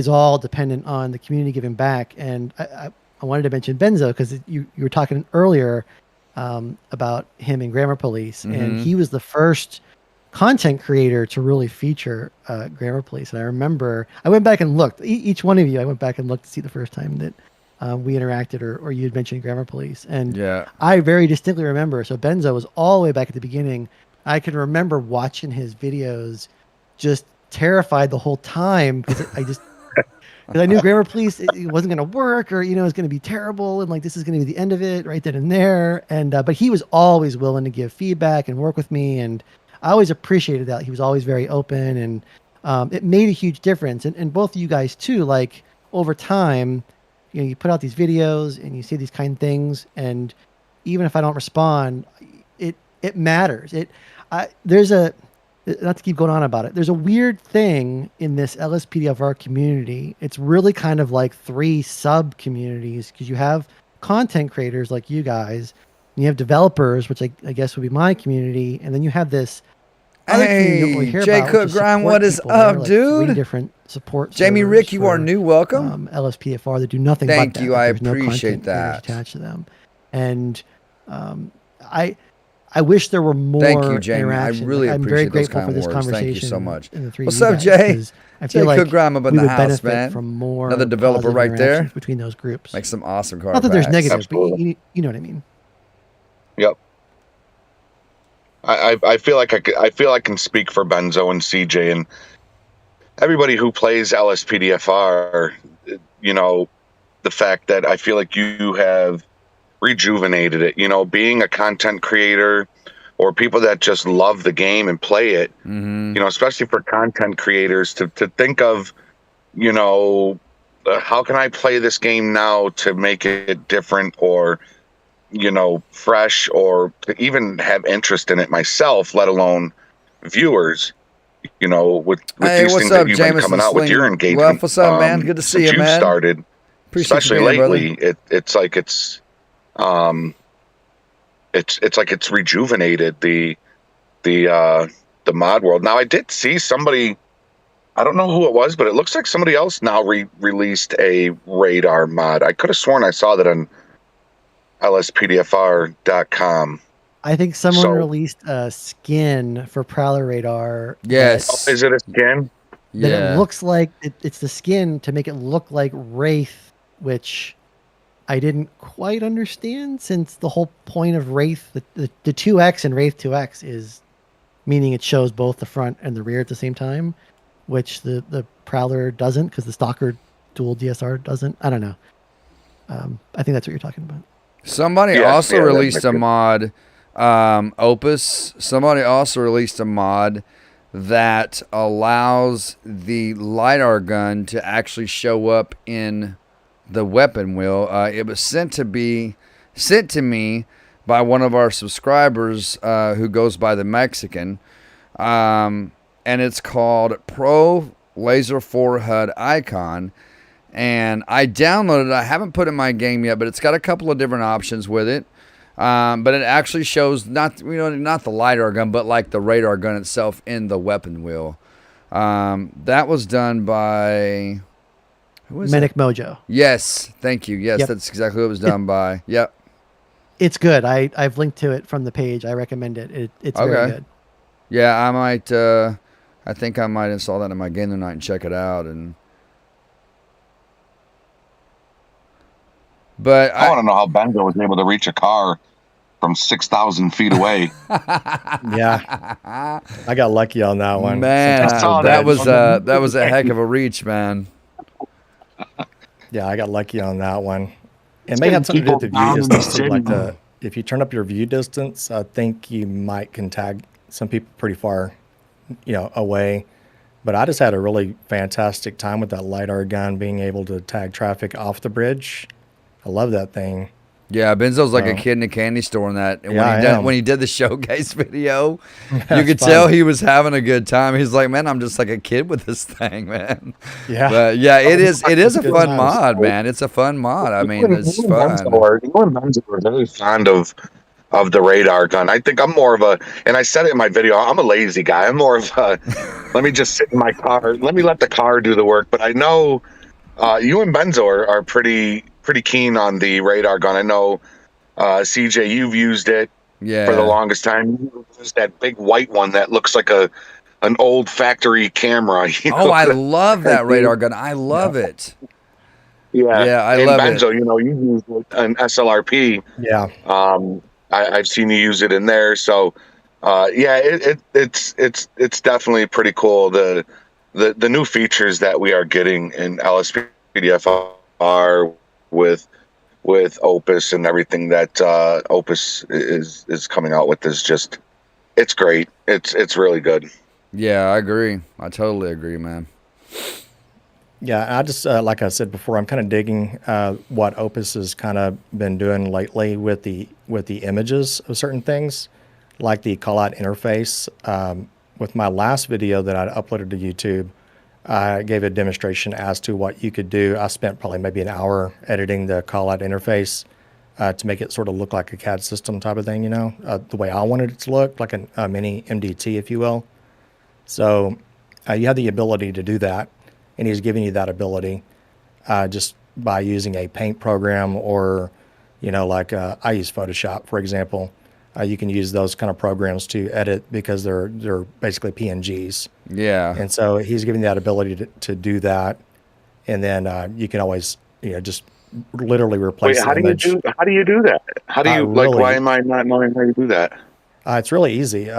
all dependent on the community giving back. And I wanted to mention Benzo because you were talking earlier about him in Grammar Police, and he was the first content creator to really feature Grammar Police. And I remember I went back and looked. Each one of you, I went back and looked to see the first time that we interacted or you had mentioned Grammar Police. And I very distinctly remember. So Benzo was all the way back at the beginning. I can remember watching his videos, just terrified the whole time because I knew Grammar Police it wasn't going to work, or it was going to be terrible, and like this is going to be the end of it right then and there. And but he was always willing to give feedback and work with me, and I always appreciated that. He was always very open, and it made a huge difference. And both of you guys too, like over time, you put out these videos and you say these kind things, and even if I don't respond, it matters. There's not to keep going on about it. There's a weird thing in this LSPDFR community. It's really kind of like 3 sub communities, because you have content creators like you guys, And you have developers, which I guess would be my community, and then you have this other community you don't really hear Jay about, Cook Grind, what is up, dude? 3 different support Jamie servers Rick, you for, are new. Welcome. LSPDFR. They do nothing Thank but that. you. Like, I there's no appreciate content creators that. attached to them. And I wish there were more Thank you, Jamie. I interaction. really I'm appreciate very those grateful kind for of this words. conversation. Thank you so much. In the three What's of you up, guys, Jay? 'cause I Jay feel like Cook Grind up in we the would house, benefit man. from more Another developer positive right there. interactions between those groups. Make some awesome card Not that there's packs. negative, Absolutely. but you know what I mean. Yep. I feel like I feel I can speak for Benzo and CJ and everybody who plays LSPDFR. You know, the fact that I feel like you have rejuvenated it. You know, being a content creator or people that just love the game and play it. Mm-hmm. You know, especially for content creators to think of, you know, how can I play this game now to make it different or, you know, fresh, or to even have interest in it myself, let alone viewers. You know, with Hey, these what's things up, that you've been Jameson coming out with your Sling? engagement. What's up, man? Good to see since you, man. Started, Appreciate especially you being here, lately. It's like it's like it's rejuvenated the mod world. Now I did see somebody. I don't know who it was, but it looks like somebody else now released a radar mod. I could have sworn I saw that on LSPDFR.com. I think someone released a skin for Prowler Radar. Yes. Is it a skin? That it looks like it's the skin to make it look like Wraith, which I didn't quite understand, since the whole point of Wraith, the 2X and Wraith 2X is meaning it shows both the front and the rear at the same time, which the Prowler doesn't, because the Stalker dual DSR doesn't. I don't know. I think that's what you're talking about. Somebody also released a mod, Opus. Somebody also released a mod that allows the LiDAR gun to actually show up in the weapon wheel. It was sent to me by one of our subscribers who goes by the Mexican, and it's called Pro Laser 4 HUD Icon. And I downloaded it. I haven't put it in my game yet, but it's got a couple of different options with it. But it actually shows not the LiDAR gun, but like the radar gun itself in the weapon wheel. That was done by Medic Mojo. Yes, thank you. Yes, Yep. That's exactly what it was done by. Yep. It's good. I've linked to it from the page. I recommend it. It's very good. Yeah, I might. I think I might install that in my game tonight and check it out. But I want to know how Benzo was able to reach a car from 6,000 feet away. Yeah, I got lucky on that one. Man, that was a heck of a reach, man. Yeah, I got lucky on that one. It may have something to do with the view distance too. Like if you turn up your view distance, I think you can tag some people pretty far, away. But I just had a really fantastic time with that LiDAR gun, being able to tag traffic off the bridge. I love that thing. Yeah, Benzo's like a kid in a candy store in that. And when he did the showcase video, you could tell he was having a good time. He's like, man, I'm just like a kid with this thing, man. Yeah. But yeah, it is a fun mod, man. It's a fun mod. I mean, it's fun. You and Benzo are very fond of the radar gun. I think I'm more of a, and I said it in my video, I'm a lazy guy. I'm more of a, let me just sit in my car. Let me let the car do the work. But I know you and Benzo are pretty keen on the radar gun. I know, CJ, you've used it for the longest time. There's that big white one that looks like an old factory camera. I love that radar gun. I love it. Yeah, I love Benzo, it. You use an SLRP. Yeah. I've seen you use it in there. So, it's definitely pretty cool. The new features that we are getting in LSPDFR with Opus and everything that Opus is coming out with is just, it's great. It's really good. Yeah, I agree. I totally agree, man. Yeah, I just like I said before, I'm kind of digging what Opus has kind of been doing lately with the images of certain things, like the call out interface. With my last video that I uploaded to YouTube, I gave a demonstration as to what you could do. I spent probably maybe an hour editing the call out interface. to make it sort of look like a CAD system type of thing, you know, the way I wanted it to look, like a mini MDT, if you will. So you have the ability to do that, and he's giving you that ability just by using a paint program, or, you know, like I use Photoshop, for example. You can use those kind of programs to edit because they're basically PNGs. Yeah. And so he's giving you that ability to do that, and then you can always, you know, just literally replace the image. How do you do that? How do you why am I not knowing how you do that? It's really easy.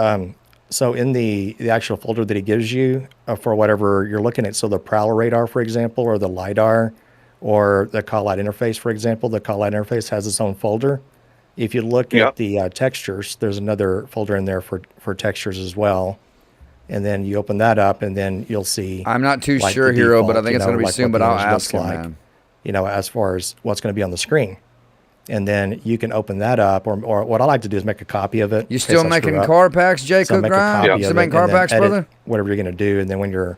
So in the actual folder that he gives you for whatever you're looking at, so the Prowler radar, for example, or the LiDAR, or the call out interface, for example, the call out interface has its own folder. If you look at the textures, there's another folder in there for textures as well. And then you open that up, and then you'll see. I'm not too sure, Hero, but I think it's going to be soon, but I'll ask him, man. You know, as far as what's going to be on the screen. And then you can open that up, or what I like to do is make a copy of it. You still making car packs, Jacob? You still making car packs, brother? Whatever you're going to do, and then when you're,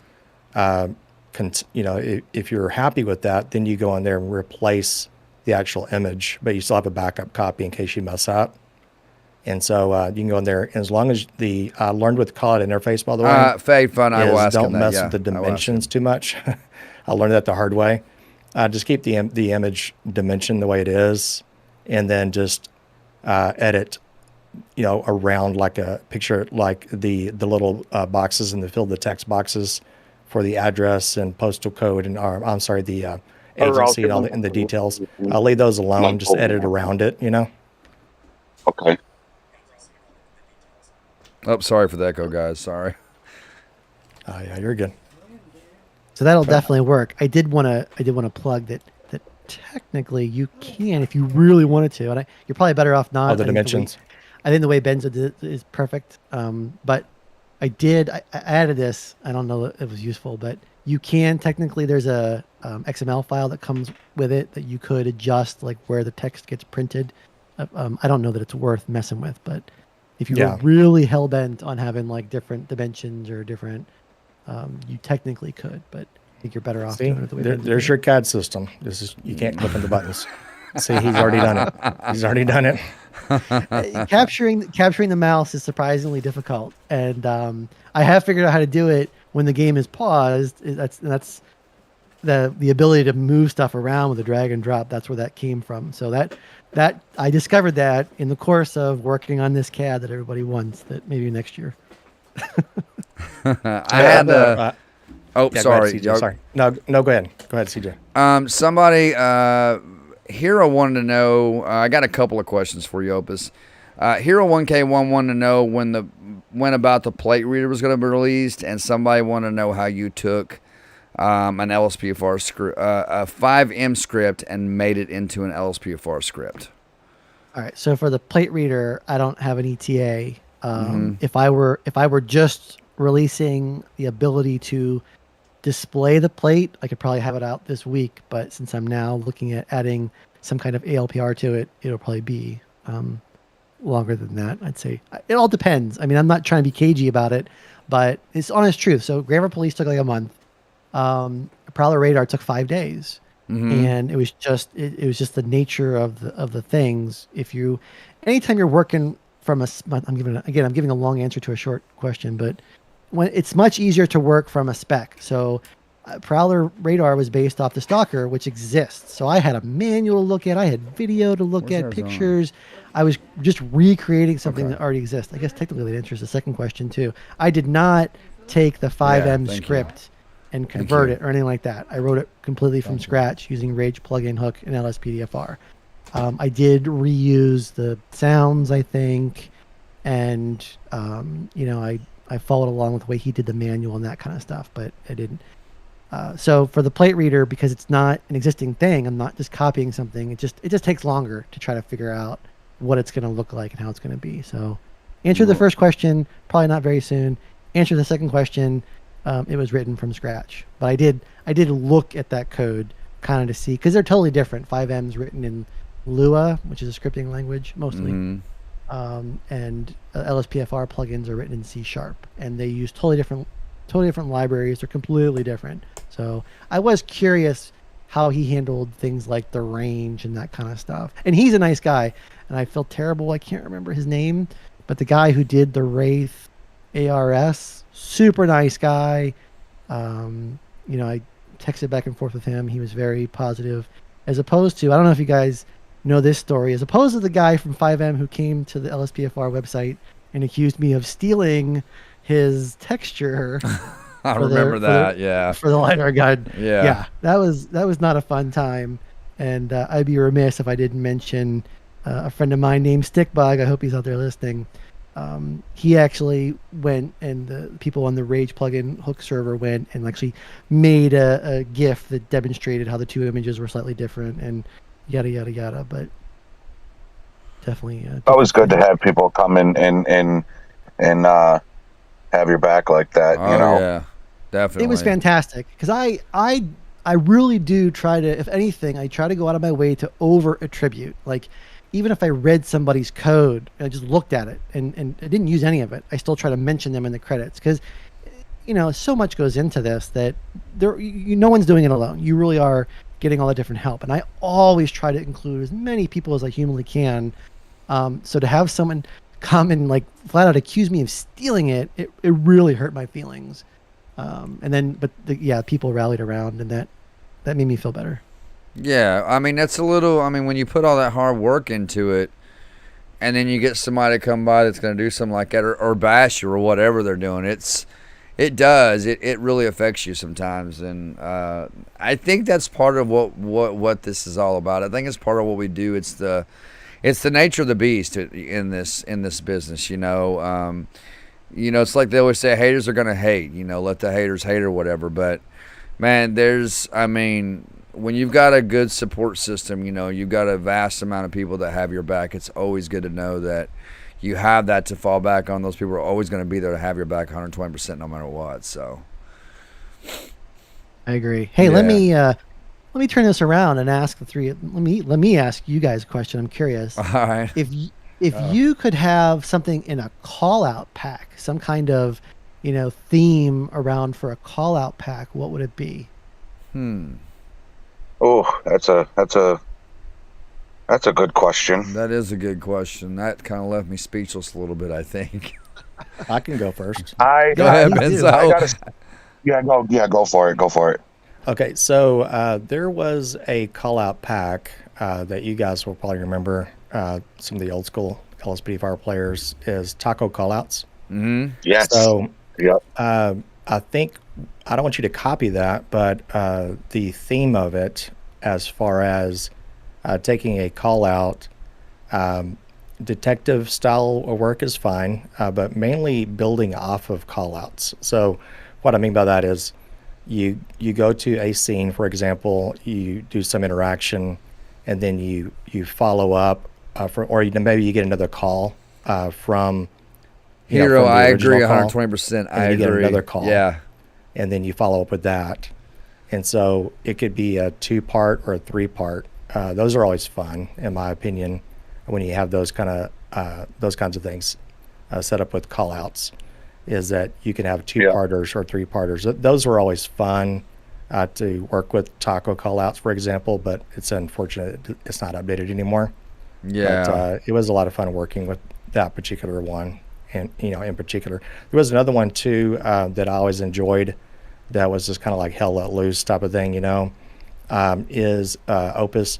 you know, if you're happy with that, then you go in there and replace the actual image, but you still have a backup copy in case you mess up. And so you can go in there, and as long as I learned with the call out interface, by the way, Fade Fun, I will ask him don't mess with the dimensions too much. I learned that the hard way. Just keep the image dimension the way it is, and then just edit, you know, around like a picture, like the little boxes and fill the text boxes for the address and postal code, and I'm sorry, the agency and all the details. I'll leave those alone. Just edit around it, you know. Okay. Oh, sorry for the echo, guys. Sorry. Yeah, you're good. So that'll definitely work. I did want to plug that technically you can, if you really wanted to, and you're probably better off not. The dimensions. I think the way Benzo did it is perfect. But I added this. I don't know if it was useful, but you can technically, there's a XML file that comes with it that you could adjust, like where the text gets printed. I don't know that it's worth messing with, but if you were really hell bent on having like different dimensions or different, you technically could, but I think you're better off doing it the way there's your CAD system. This is, you can't click on the buttons. See, he's already done it. He's already done it. Capturing the mouse is surprisingly difficult, and I have figured out how to do it when the game is paused. That's the ability to move stuff around with a drag and drop. That's where that came from. So that I discovered that in the course of working on this CAD that everybody wants. That maybe next year. I had the. Sorry. Go ahead, sorry. No, go ahead. Go ahead, CJ. Somebody, Hero wanted to know. I got a couple of questions for you, Opus. Hero 1K1 wanted to know when about the plate reader was going to be released, and somebody wanted to know how you took an LSPDFR script, a 5M script, and made it into an LSPDFR script. All right. So for the plate reader, I don't have an ETA. If I were just releasing the ability to display the plate, I could probably have it out this week. But since I'm now looking at adding some kind of ALPR to it, it'll probably be longer than that. I'd say it all depends. I mean, I'm not trying to be cagey about it, but it's honest truth. So Grammar Police took like a month. Prowler Radar took 5 days. And it was just the nature of the things. Anytime you're working from I'm giving a long answer to a short question, but when it's much easier to work from a spec. So Prowler Radar was based off the Stalker, which exists. So I had a manual to look at, I had video to look at, pictures. I was just recreating something that already exists. I guess technically that answers the second question too. I did not take the 5M script and convert it or anything like that. I wrote it completely from scratch using Rage plugin hook and LSPDFR. I did reuse the sounds, I think, and I followed along with the way he did the manual and that kind of stuff, but I didn't. So for the plate reader, because it's not an existing thing, I'm not just copying something. It just takes longer to try to figure out what it's going to look like and how it's going to be. So answer the first question, probably not very soon. Answer the second question. It was written from scratch, but I did look at that code kind of to see, because they're totally different. 5M's written in Lua, which is a scripting language mostly, and LSPDFR plugins are written in C#, and they use totally different libraries. They're completely different. So I was curious how he handled things like the range and that kind of stuff. And he's a nice guy, and I feel terrible. I can't remember his name, but the guy who did the Wraith ARS, super nice guy. I texted back and forth with him. He was very positive, as opposed to, I don't know if you guys know this story, as opposed to the guy from 5M who came to the LSPDFR website and accused me of stealing his texture. I remember that. Yeah. For the LiDAR gun. Yeah. Yeah. That was not a fun time. And I'd be remiss if I didn't mention a friend of mine named Stickbug. I hope he's out there listening. He actually went, and the people on the Rage plugin hook server went and actually made a GIF that demonstrated how the two images were slightly different and yada, yada, yada. But definitely. Always good to have people come in and have your back like that. Yeah. Definitely. It was fantastic because I really do try to, if anything, I try to go out of my way to over attribute. Like, even if I read somebody's code and I just looked at it and I didn't use any of it, I still try to mention them in the credits because, so much goes into this that no one's doing it alone. You really are getting all the different help. And I always try to include as many people as I humanly can. So to have someone come and like flat out accuse me of stealing it really hurt my feelings. People rallied around, and that made me feel better. Yeah, I mean, that's a little, when you put all that hard work into it, and then you get somebody to come by that's going to do something like that, or bash you, or whatever they're doing, it really affects you sometimes. And I think that's part of what this is all about. I think it's part of what we do. It's the nature of the beast in this business, it's like they always say, haters are going to hate, let the haters hate or whatever. But, man, when you've got a good support system, you've got a vast amount of people that have your back, it's always good to know that you have that to fall back on. Those people are always going to be there to have your back 120% no matter what. So I agree. Hey, yeah. Let me turn this around and ask the three. Let me ask you guys a question. I'm curious. All right. If you could have something in a call out pack, some kind of, theme around for a call out pack, what would it be? Oh, that's a good question. That is a good question. That kind of left me speechless a little bit, I think. I can go first. Go ahead, Benzo. Go for it. Okay, so there was a call-out pack that you guys will probably remember. Some of the old school LSPDFR players is taco callouts. Mm-hmm. Yes. So, yep. I think I don't want you to copy that, but the theme of it, as far as taking a call out, detective style work is fine, but mainly building off of call outs. So what I mean by that is you go to a scene, for example, you do some interaction, and then you follow up maybe you get another call from Hero. From I agree 120%. I agree. You get another call. Yeah. And then you follow up with that. And so it could be a 2-part or a 3-part. Those are always fun, in my opinion, when you have those kinds of things set up with call outs, is that you can have 2-parters or 3-parters. Those were always fun to work with taco call outs, for example, but it's unfortunate it's not updated anymore. Yeah. But it was a lot of fun working with that particular one. And, in particular, there was another one too that I always enjoyed that was just kind of like hell let loose type of thing, is Opus.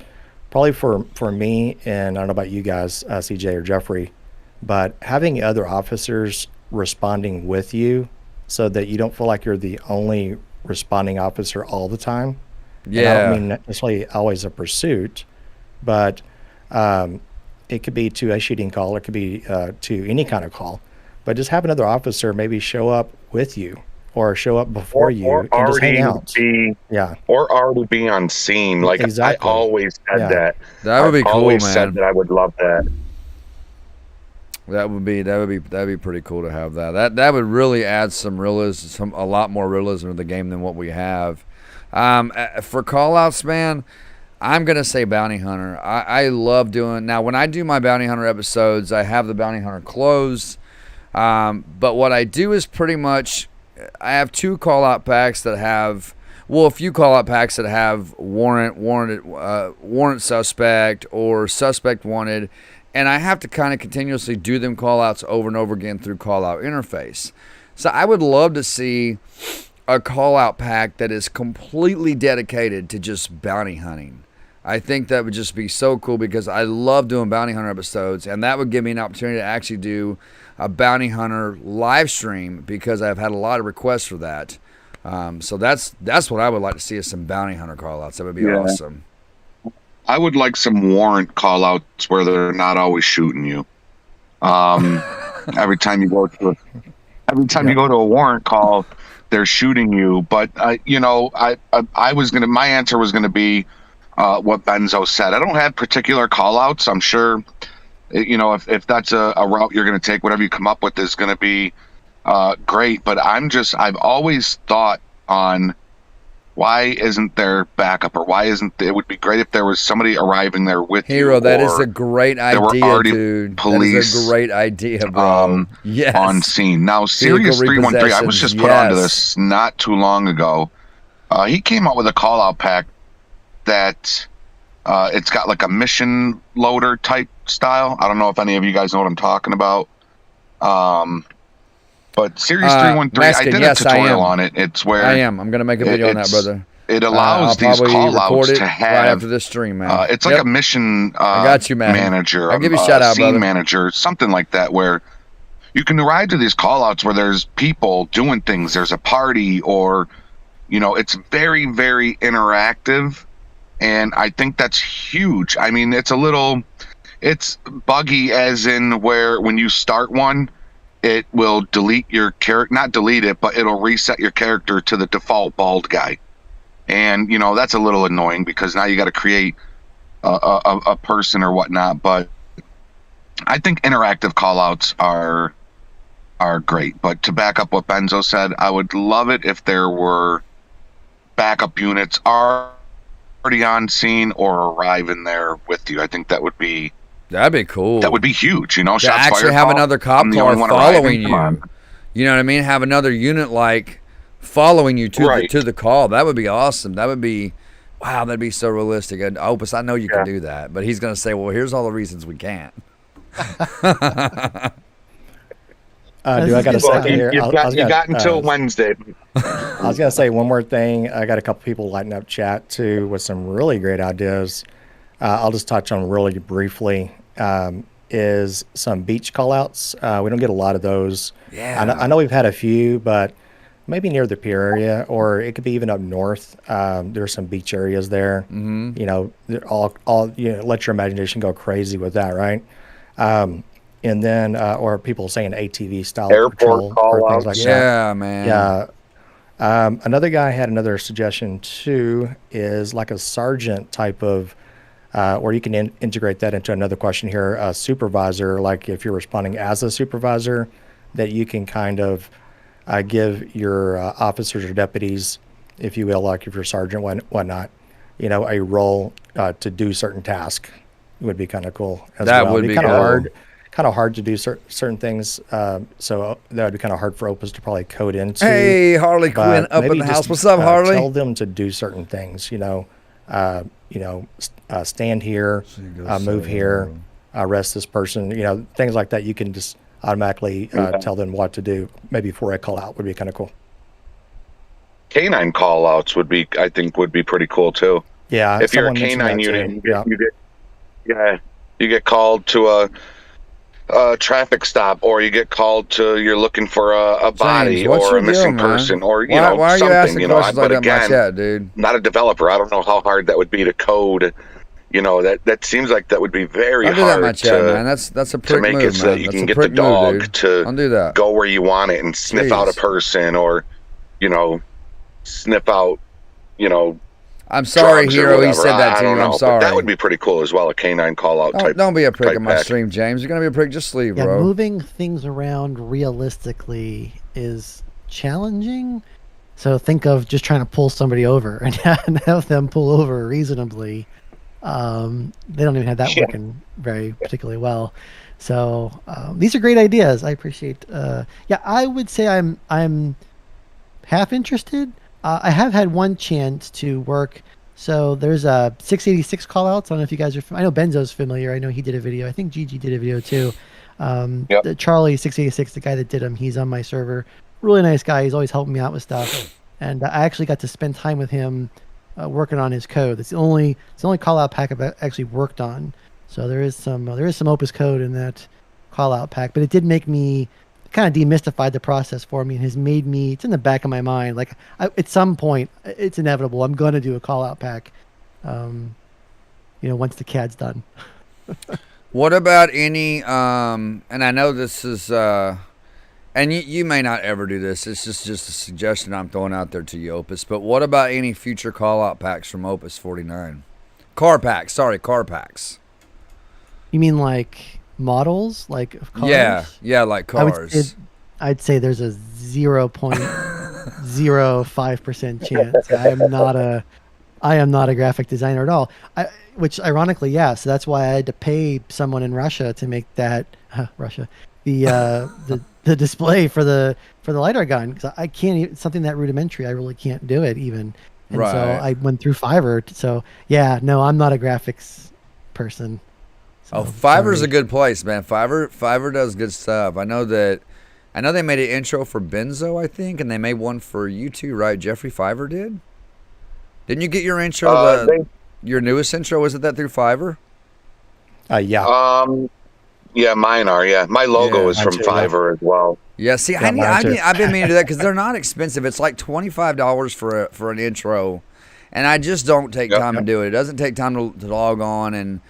Probably for me, and I don't know about you guys, CJ or Geoffrey, but having other officers responding with you so that you don't feel like you're the only responding officer all the time. Yeah. And I don't mean necessarily always a pursuit, but it could be to a shooting call. It could be to any kind of call. But just have another officer maybe show up with you or show up before you and just hang out. Or already be on scene. Like, exactly. I always said that. That would be cool, man. I always said that I would love that. That'd be pretty cool to have that. That would really add some realism, a lot more realism to the game than what we have. For call-outs, man, I'm going to say Bounty Hunter. I love doing... Now, when I do my Bounty Hunter episodes, I have the Bounty Hunter closed. But what I do is pretty much... I have 2 call-out packs that have... well, a few call out packs that have warrant suspect or suspect wanted, and I have to kind of continuously do them call outs over and over again through call out interface. So I would love to see a call out pack that is completely dedicated to just bounty hunting. I think that would just be so cool because I love doing bounty hunter episodes, and that would give me an opportunity to actually do a bounty hunter live stream because I've had a lot of requests for that. So that's what I would like to see is some bounty hunter call outs. That would be awesome. I would like some warrant call outs where they're not always shooting you. Every time you go to a warrant call, they're shooting you. But I was gonna. My answer was gonna be what Benzo said. I don't have particular call outs. I'm sure, if that's a route you're gonna take, whatever you come up with is gonna be great. But I've always thought on why isn't there backup, or why isn't it would be great if there was somebody arriving there with Hero, you. that is a great idea, dude. Police, that is a great idea, bro. Yes. On scene. Now, Sirius 313, I was just put onto this not too long ago. He came out with a call out pack that it's got like a mission loader type style. I don't know if any of you guys know what I'm talking about. But Series 313, I did a tutorial on it. It's where I'm going to make a video on that, brother. It allows these call-outs to have right after this stream, man. It's like a mission I got you, man. manager, I'll give you a shout out, scene brother. manager, something like that, where you can arrive to these call-outs where there's people doing things. There's a party, or it's very, very interactive, and I think that's huge. I mean, it's buggy as in where when you start one, it will delete your character, not delete it, but it'll reset your character to the default bald guy. And, that's a little annoying because now you got to create a person or whatnot. But I think interactive callouts are great. But to back up what Benzo said, I would love it if there were backup units already on scene or arriving there with you. I think that'd be cool. That would be huge, To shots actually fired have call, another cop car following you. You know what I mean? Have another unit following you to the call. That would be awesome. That would be, wow, that'd be so realistic. And Opus, I know you can do that, but he's going to say, well, here's all the reasons we can't. Do I got a second here? You got until Wednesday. I was going to say one more thing. I got a couple people lighting up chat too with some really great ideas. I'll just touch on really briefly. Is some beach callouts. We don't get a lot of those. Yeah. I know we've had a few, but maybe near the Pier area, or it could be even up north. There's some beach areas there. Mm-hmm. They're all let your imagination go crazy with that, right? And then, or people saying ATV style airport or things like that. Yeah, man. Yeah. Another guy had another suggestion too, is like a sergeant type of, or you can integrate that into another question here, a supervisor, like if you're responding as a supervisor, that you can kind of give your officers or deputies, if you will, like if you're a sergeant, whatnot, a role to do certain tasks would be kind of cool. That would be kind of cool. hard to do certain things. So that would be kind of hard for Opus to probably code into. Hey, Harley Quinn up in the house. What's up, Harley? Tell them to do certain things, stand here, move here, arrest this person, things like that. You can just automatically tell them what to do. Maybe for a call out would be kind of cool. Canine call outs would be pretty cool too. Yeah. If you're a canine unit, you get called to a traffic stop, or you get called to, you're looking for a body or a missing person, or why are something. You asking questions like that in my chat, dude? Not a developer. I don't know how hard that would be to code. That seems like that would be very hard. Do that in my chat, man. That's a prick to make move, it so that you can get the dog to go where you want it and sniff out a person, or sniff out I'm sorry, Hero. He said that to you. I'm sorry. But that would be pretty cool as well. A canine call out type. Don't be a prick on my stream, James. You're gonna be a prick. Just leave, bro. Moving things around realistically is challenging. So think of just trying to pull somebody over and have them pull over reasonably. They don't even have that working very particularly well. So these are great ideas. I appreciate. I would say I'm half interested, I have had one chance to work. So there's a 686 callouts. I don't know if you guys are. I know Benzo's familiar. I know he did a video. I think Gigi did a video too. Yep. The Charlie 686, the guy that did him, he's on my server. Really nice guy. He's always helping me out with stuff. And I actually got to spend time with him working on his code. It's the only call out pack I've actually worked on. So there is some Opus code in that call out pack, but it did make me kind of demystified the process for me and has made me, it's in the back of my mind, like at some point it's inevitable. I'm going to do a call out pack, once the CAD's done. What about any, and I know this is, and you may not ever do this, it's just a suggestion I'm throwing out there to you, Opus, but what about any future call-out packs from Opus49? Car packs. You mean like models, like of cars? Yeah, like cars. I'd say there's a 0.05% chance. I am not a graphic designer at all. Which ironically, so that's why I had to pay someone in Russia to make that the display for the LiDAR gun, because I can't. Something that rudimentary, I really can't do it even. And right. So I went through Fiverr. So no, I'm not a graphics person. So, Fiverr's a good place, man. Fiverr does good stuff. I know they made an intro for Benzo, I think, and they made one for you too, right? Geoffrey, Fiverr did. Didn't you get your intro? Your newest intro, was it that through Fiverr? Yeah. Yeah, mine are. Yeah, my logo is from Fiverr as well. Yeah, see, I've been meaning to do that because they're not expensive. It's like $25 for an intro, and I just don't take time to do it. It doesn't take time to log on and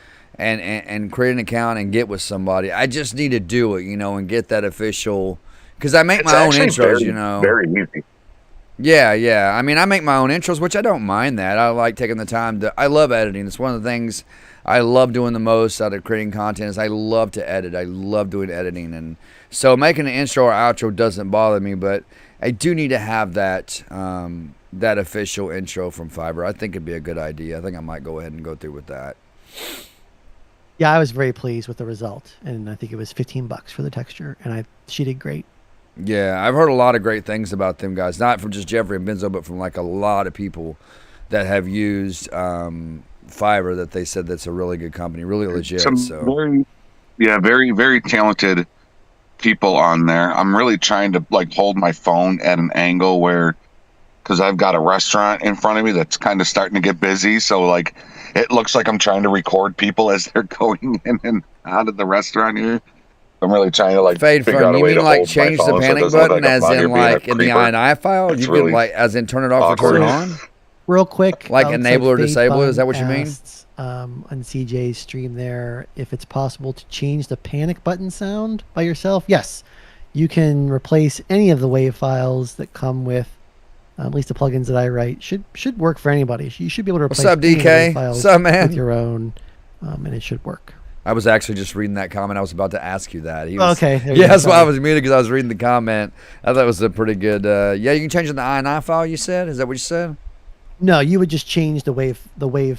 create an account and get with somebody. I just need to do it, and get that official, because I make my own intros, Very easy. Yeah. I mean, I make my own intros, which I don't mind that. I like taking the time I love editing. It's one of the things I love doing the most out of creating content is I love to edit. I love doing editing. And so making an intro or outro doesn't bother me, but I do need to have that official intro from Fiverr. I think it'd be a good idea. I think I might go ahead and go through with that. Yeah, I was very pleased with the result, and I think it was $15 for the texture, and she did great. Yeah, I've heard a lot of great things about them guys, not from just Geoffrey and Benzo, but from like a lot of people that have used Fiverr, that they said that's a really good company, really legit. Very, very talented people on there. I'm really trying to hold my phone at an angle where, because I've got a restaurant in front of me that's kind of starting to get busy, so it looks like I'm trying to record people as they're going in and out of the restaurant here. I'm really trying to fade figure from. out a You way mean to change the panic button, as in in the INI file? You could as in turn it off or turn it on? Real quick, enable or disable it? Is that what you mean? On CJ's stream there, if it's possible to change the panic button sound by yourself, yes, you can replace any of the wave files that come with. At least the plugins that I write should work for anybody. You should be able to replace any of the files What's up, man? with your own, and it should work. I was actually just reading that comment. I was about to ask you that. Okay. Yeah, that's why I was muted, because I was reading the comment. I thought it was a pretty good. You can change it in the INI file. You said, is that what you said? No, you would just change the wave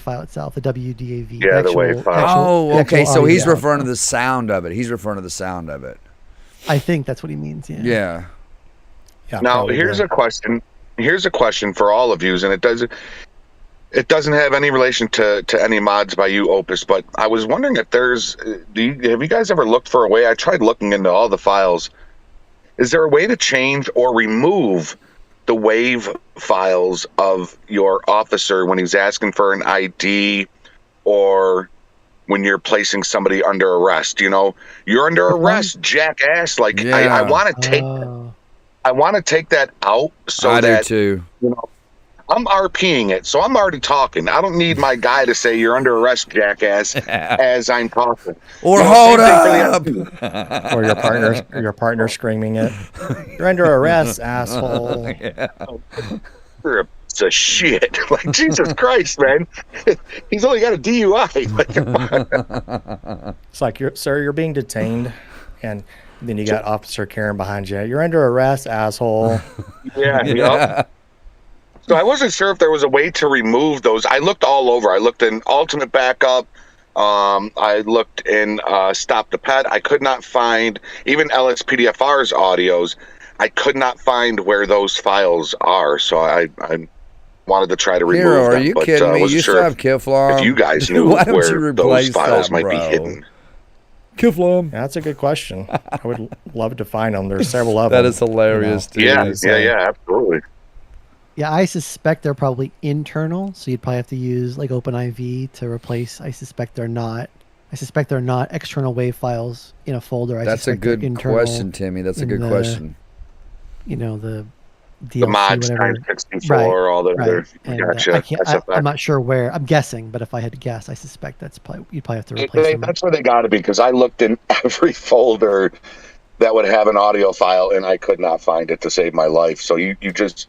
file itself, the WDAV. Yeah, the wave file. Oh, okay. So he's referring to the sound of it. I think that's what he means. Yeah. Now here's a question. Here's a question for all of you, and it doesn't have any relation to any mods by you, Opus, but I was wondering if have you guys ever looked for a way? I tried looking into all the files. Is there a way to change or remove the wave files of your officer when he's asking for an ID, or when you're placing somebody under arrest? You're under arrest, jackass. I want to take that out I do too. I'm RPing it, so I'm already talking. I don't need my guy to say you're under arrest, jackass, as I'm talking. Or hold up. Or your partner screaming it. You're under arrest, asshole. Yeah. You're a piece of shit. Jesus Christ, man. He's only got a DUI. It's like, sir, you're being detained, and then you got Officer Karen behind you. You're under arrest, asshole. Yeah. So I wasn't sure if there was a way to remove those. I looked all over. I looked in Ultimate Backup. I looked in Stop the Pet. I could not find even LSPDFR's audios. I could not find where those files are, so I wanted to try to remove Hero, them. are you but kidding me? wasn't You sure still have Kiflam. if you guys knew Why don't where you those replace files that, might be bro? hidden. Kiflam. Yeah, that's a good question. I would love to find them. There's several of them. That is hilarious, dude. Yeah, absolutely. Yeah, I suspect they're probably internal, so you'd probably have to use like OpenIV to replace. I suspect they're not external WAV files in a folder. That's a good question, Timmy. That's a good question. You know, the DLC, The mods, whatever. 964, all the other. And, Gotcha. I'm not sure where. I'm guessing, but if I had to guess, I suspect you'd probably have to replace them. That's where they got to be, because I looked in every folder that would have an audio file, and I could not find it to save my life. So you just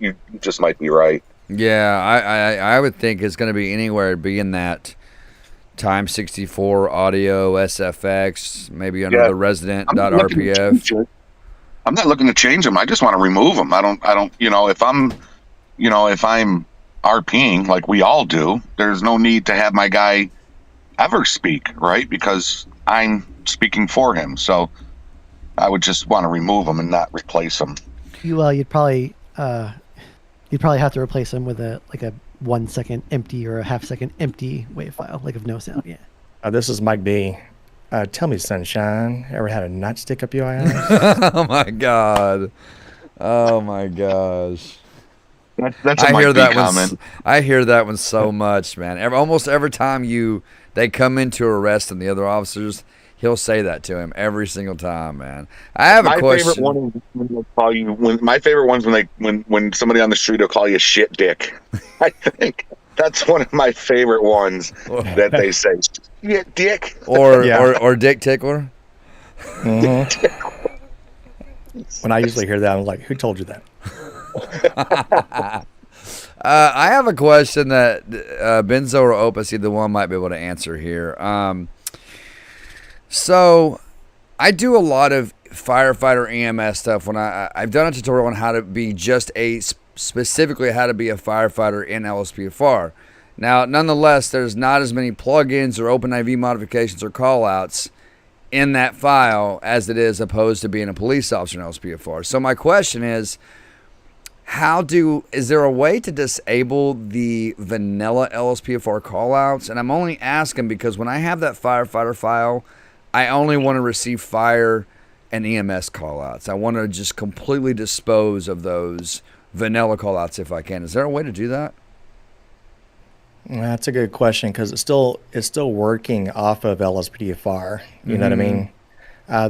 might be right. Yeah, I would think it's going to be anywhere being that Time 64 audio SFX, maybe under the resident.rpf. I'm not looking to change them. I just want to remove them. I don't, if I'm RPing like we all do, there's no need to have my guy ever speak, right? Because I'm speaking for him. So I would just want to remove them and not replace them. Well, you'd probably have to replace them with a 1 second empty or a half second empty WAV file, like of no sound. Yeah. This is Mike B. Tell me, Sunshine, ever had a nightstick up your ass? Oh my god! Oh my gosh! That's a Mike B comment. I hear that one so much, man. Almost every time they come in to arrest him, the other officers, he'll say that to him every single time, man. I have a question. My favorite one is when they call you. My favorite ones when somebody on the street will call you shit dick. I think that's one of my favorite ones that they say. Shit dick. Or dick tickler. Mm-hmm. When I usually hear that, I'm like, who told you that? I have a question that Benzo or Opus, either one, might be able to answer here. So I do a lot of firefighter EMS stuff. When I've done a tutorial on how to be specifically how to be a firefighter in LSPDFR. Now, nonetheless, there's not as many plugins or OpenIV modifications or callouts in that file as it is opposed to being a police officer in LSPDFR. So my question is, is there a way to disable the vanilla LSPDFR callouts? And I'm only asking because when I have that firefighter file, I only want to receive fire and EMS callouts. I want to just completely dispose of those vanilla callouts if I can. Is there a way to do that? That's a good question because it's still working off of LSPDFR. You know what I mean?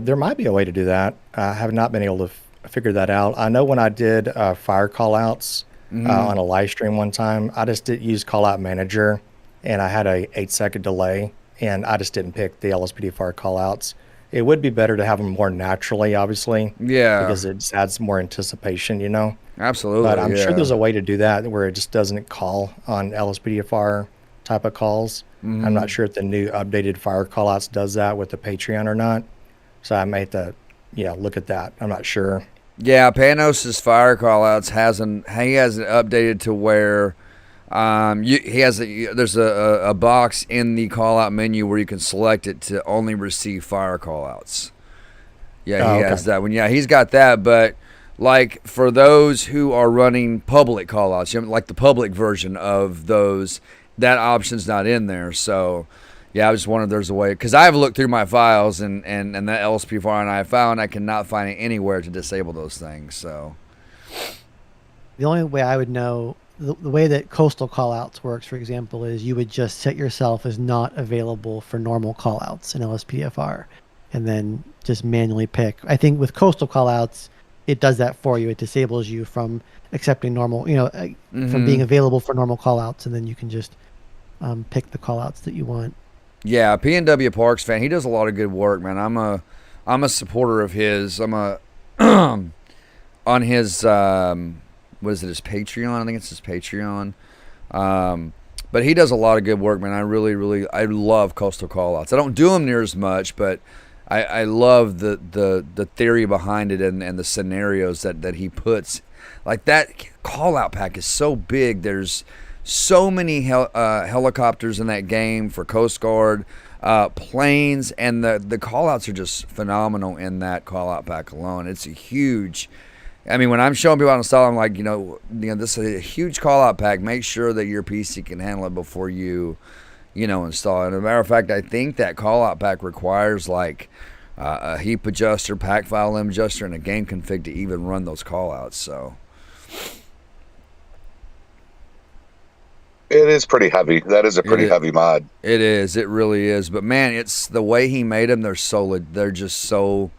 There might be a way to do that. I have not been able to figure that out. I know when I did fire callouts on a live stream one time, I just did use callout manager, and I had a 8-second delay, and I just didn't pick the LSPDFR callouts. It would be better to have them more naturally, obviously. Yeah. Because it just adds more anticipation, you know? Absolutely. But I'm sure there's a way to do that where it just doesn't call on LSPDFR type of calls. I'm not sure if the new updated fire callouts does that with the Patreon or not. So I may have to, look at that. I'm not sure. Yeah, Panos's fire callouts hasn't updated to where there's a box in the callout menu where you can select it to only receive fire callouts. Yeah, he has that one. Yeah, he's got that, but like for those who are running public callouts, like the public version of those, that option's not in there. So yeah, I just wondered if there's a way, because I've looked through my files and that LSP49 file, and I cannot find it anywhere to disable those things. So the only way I would know, the way that coastal callouts works, for example, is you would just set yourself as not available for normal callouts in LSPDFR, and then just manually pick. I think with coastal callouts, it does that for you. It disables you from accepting normal, from being available for normal callouts, and then you can just pick the callouts that you want. Yeah, PNW Parks fan. He does a lot of good work, man. I'm a supporter of his. I'm a on his what is it? His Patreon. I think it's his Patreon. But he does a lot of good work, man. I love coastal callouts. I don't do them near as much, but I love the theory behind it and the scenarios that he puts. Like that callout pack is so big. There's so many helicopters in that game for Coast Guard, planes, and the callouts are just phenomenal in that callout pack alone. It's a huge I mean, when I'm showing people how to install, I'm like, this is a huge call-out pack. Make sure that your PC can handle it before you install it. As a matter of fact, I think that call-out pack requires like a heap adjuster, pack file limb adjuster, and a game config to even run those call-outs. So it is pretty heavy. That is a pretty heavy mod. It is. It really is. But man, it's the way he made them. They're just so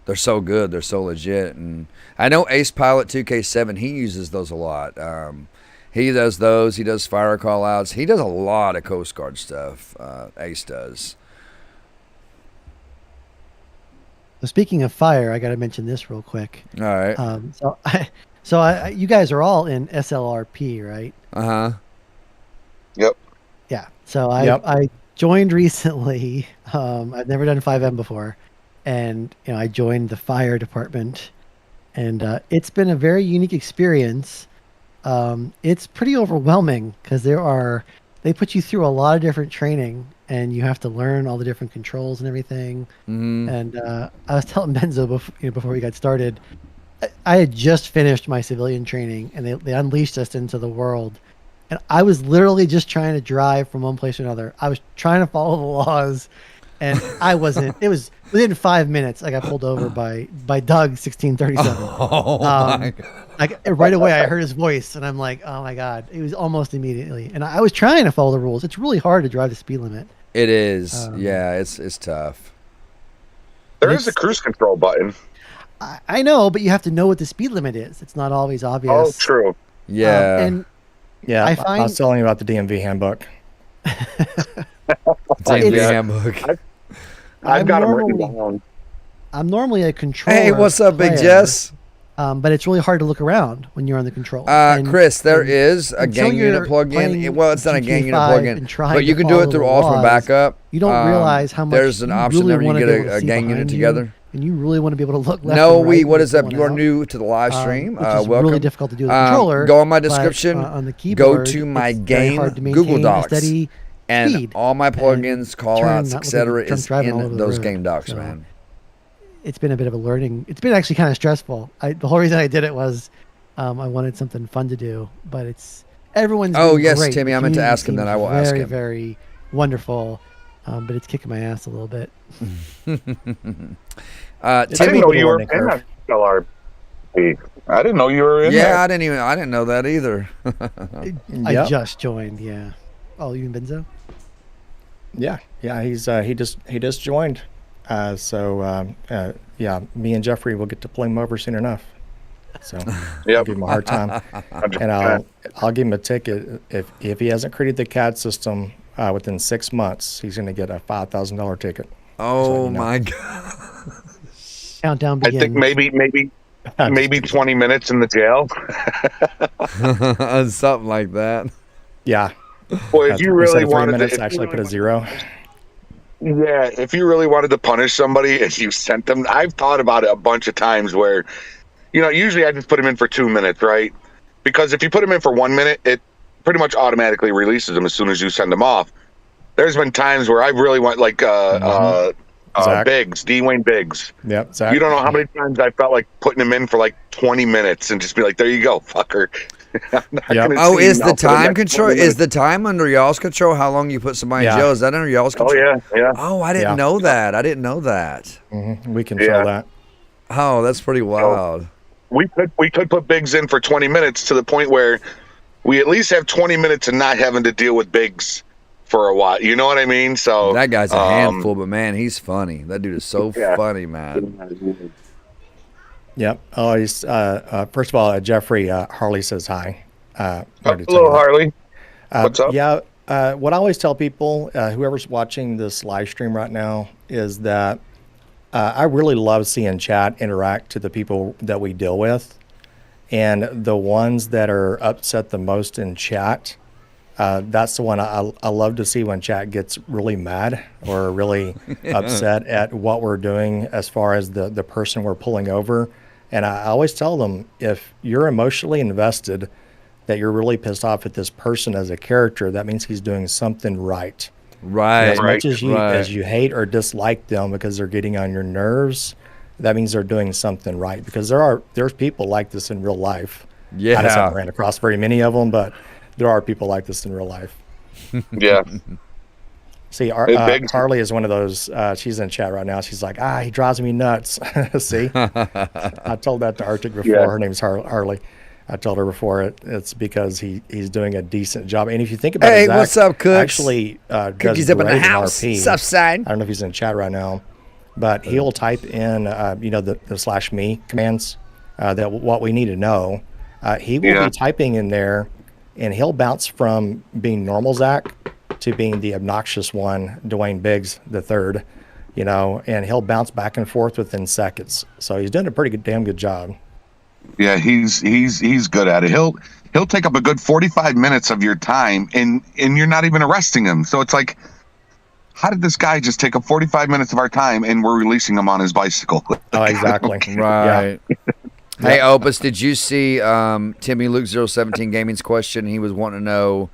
good. They're so legit. And I know Ace Pilot 2K7, he uses those a lot. He does those. He does fire call outs. He does a lot of Coast Guard stuff. Ace does. So speaking of fire, I got to mention this real quick. All right. You guys are all in SLRP, right? Uh-huh. Yep. Yeah. So I joined recently. I've never done 5M before. And I joined the fire department, and it's been a very unique experience. It's pretty overwhelming because they put you through a lot of different training, and you have to learn all the different controls and everything. Mm-hmm. And I was telling Benzo before we got started, I had just finished my civilian training, and they unleashed us into the world. And I was literally just trying to drive from one place to another. I was trying to follow the laws. And I wasn't. It was within 5 minutes. I got pulled over by Doug 1637. Oh my God. Like right away, I heard his voice, and I'm like, "Oh my God!" It was almost immediately. And I was trying to follow the rules. It's really hard to drive the speed limit. It is. Yeah, it's tough. There is a cruise control button. I know, but you have to know what the speed limit is. It's not always obvious. Oh, true. Yeah. I was telling you about the DMV handbook. Handbook. I've got them written down. I'm normally a controller. Hey, what's up, Big Jess? But it's really hard to look around when you're on the control. Chris, there is a gang unit plug-in. Well, it's not a gang unit plug-in, but you can do it through Ultimate Backup. You don't realize how much there's an option there when you get a gang unit together. And you really want to be able to look left No, and right what is up? You are out. new to the live stream. Which is welcome. really difficult to do with the controller. Go on my description. On the keyboard, go to my it's very game hard to Google maintain Docs. steady And speed all my plugins, callouts, etc. is driving all over in the those road. game docs, So, man. It's been a bit of a learning. It's been actually kind of stressful. The whole reason I did it was I wanted something fun to do, but everyone's Oh, been yes, great. Timmy, The I meant to community ask him that. seems I will ask very, him. very wonderful, but it's kicking my ass a little bit. I didn't know you were in SLRP. I didn't know you were in there. Yeah, I didn't know that either. I just joined, yeah. Oh, you and Benzo? Yeah, he just joined. Yeah, me and Geoffrey will get to play him over soon enough. So I'll give him a hard time, and I'll give him a ticket if he hasn't created the CAD system within 6 months. He's going to get a $5,000 ticket. Oh my God! Countdown begins. I think maybe 20 minutes in the jail. Something like that. Yeah. Well, if you really wanted to actually put a 0. Yeah, if you really wanted to punish somebody and you sent them, I've thought about it a bunch of times where, usually I just put them in for 2 minutes, right? Because if you put them in for 1 minute, it pretty much automatically releases them as soon as you send them off. There's been times where I really want, like, Biggs, Dwayne Biggs. Yep, Zach. You don't know how many times I felt like putting him in for like 20 minutes and just be like, there you go, fucker. Oh, is the time control? Is the time under y'all's control? How long you put somebody in jail? Is that under y'all's control? Oh, yeah. Oh, I didn't know that. I didn't know that. Mm-hmm. We control that. Oh, that's pretty wild. So we could put Biggs in for 20 minutes to the point where we at least have 20 minutes of not having to deal with Biggs for a while. You know what I mean? So that guy's a handful, but man, he's funny. That dude is so funny, man. Yep. Oh, he's first of all, Geoffrey Harley says hi. Hello, Harley. What's up? Yeah. What I always tell people, whoever's watching this live stream right now, is that I really love seeing chat interact to the people that we deal with, and the ones that are upset the most in chat. That's the one I love to see when chat gets really mad or really upset at what we're doing as far as the person we're pulling over. And I always tell them, if you're emotionally invested, that you're really pissed off at this person as a character, that means he's doing something right. Right. As much as you hate or dislike them because they're getting on your nerves, that means they're doing something right, because there's people like this in real life. Yeah. I just haven't ran across very many of them, but there are people like this in real life. Yeah. See, Harley is one of those. She's in chat right now. She's like, he drives me nuts. See, I told that to Arctic before. Yeah. Her name's Harley. I told her before it's because he's doing a decent job. And if you think about it, Zach, what's up, Cooks? Actually, Cookies up in the house. Sup, side? I don't know if he's in chat right now, but he'll type in, the /me commands that what we need to know. He will be typing in there, and he'll bounce from being normal Zach to being the obnoxious one, Dwayne Biggs the third, and he'll bounce back and forth within seconds. So he's doing a pretty damn good job. Yeah, he's good at it. He'll take up a good 45 minutes of your time, and you're not even arresting him. So it's like, how did this guy just take up 45 minutes of our time and we're releasing him on his bicycle? Oh, exactly. Right. Yeah. Hey, Opus, did you see Timmy Luke 017 Gaming's question? He was wanting to know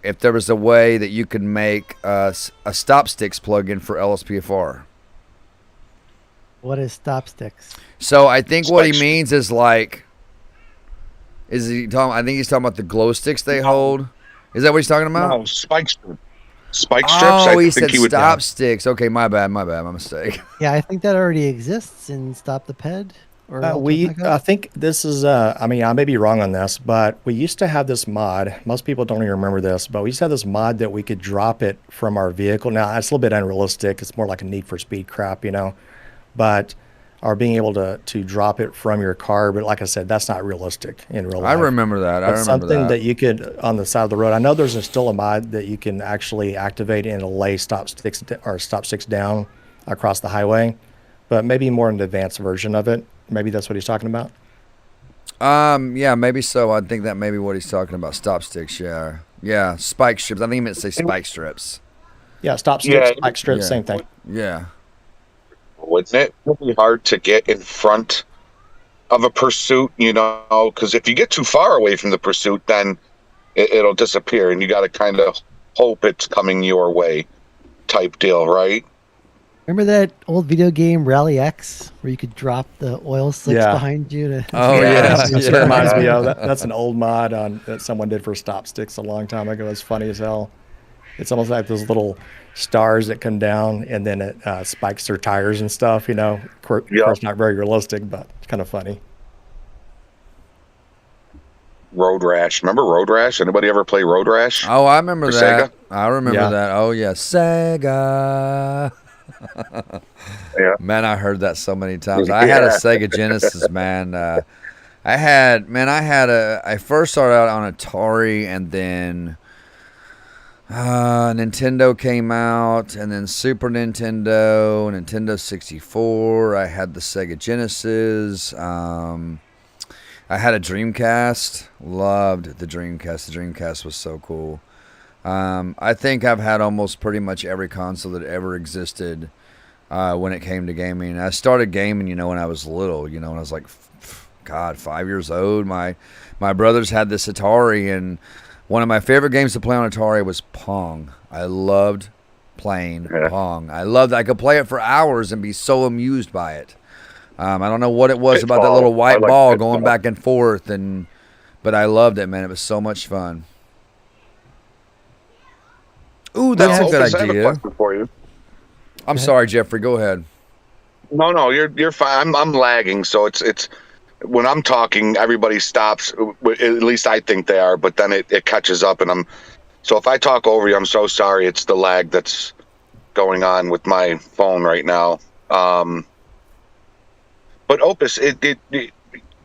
if there was a way that you could make a stop sticks plugin for LSPDFR. What is stop sticks? So I think what he means is like, I think he's talking about the glow sticks they hold. Is that what he's talking about? No, spike strips. Spike strips. Oh, he said stop sticks. Okay, my bad, my mistake. Yeah, I think that already exists in Stop the Ped. I think this is, I may be wrong on this, but we used to have this mod. Most people don't even remember this, but we used to have this mod that we could drop it from our vehicle. Now, it's a little bit unrealistic. It's more like a Need for Speed crap, but being able to drop it from your car. But like I said, that's not realistic in real life. I remember that. It's something that you could, on the side of the road. I know there's still a mod that you can actually activate and lay stop sticks down across the highway, but maybe more an advanced version of it. Maybe that's what he's talking about. Yeah, maybe so. I think that may be what he's talking about. Stop sticks, yeah, spike strips. I think he meant to say spike strips. Yeah, stop sticks, spike strips, same thing. Yeah. Wouldn't it? It'd be hard to get in front of a pursuit, because if you get too far away from the pursuit, then it'll disappear, and you got to kind of hope it's coming your way, type deal, right? Remember that old video game Rally X where you could drop the oil slicks behind you? That's what it reminds me of. That's an old mod that someone did for stop sticks a long time ago. It's funny as hell. It's almost like those little stars that come down and then it spikes their tires and stuff. Of course, not very realistic, but it's kind of funny. Road Rash. Remember Road Rash? Anybody ever play Road Rash? Oh, I remember that. Sega? I remember that. Oh, yeah. Sega. Man, I heard that so many times. I had a Sega Genesis, man. I first started out on Atari, and then Nintendo came out, and then Super Nintendo, Nintendo 64. I had the Sega Genesis. I had a Dreamcast. Loved the Dreamcast. The Dreamcast was so cool. I think I've had almost pretty much every console that ever existed when it came to gaming. I started gaming, when I was little, when I was like, 5 years old. My brothers had this Atari, and one of my favorite games to play on Atari was Pong. I loved playing Pong. I could play it for hours and be so amused by it. I don't know what it was about that little white ball going back and forth, but I loved it, man. It was so much fun. Ooh, that's a good idea. I have a question for you. I'm sorry, Geoffrey. Go ahead. No, you're fine. I'm lagging, so it's when I'm talking, everybody stops. At least I think they are, but then it catches up, and so if I talk over you, I'm so sorry. It's the lag that's going on with my phone right now. But Opus,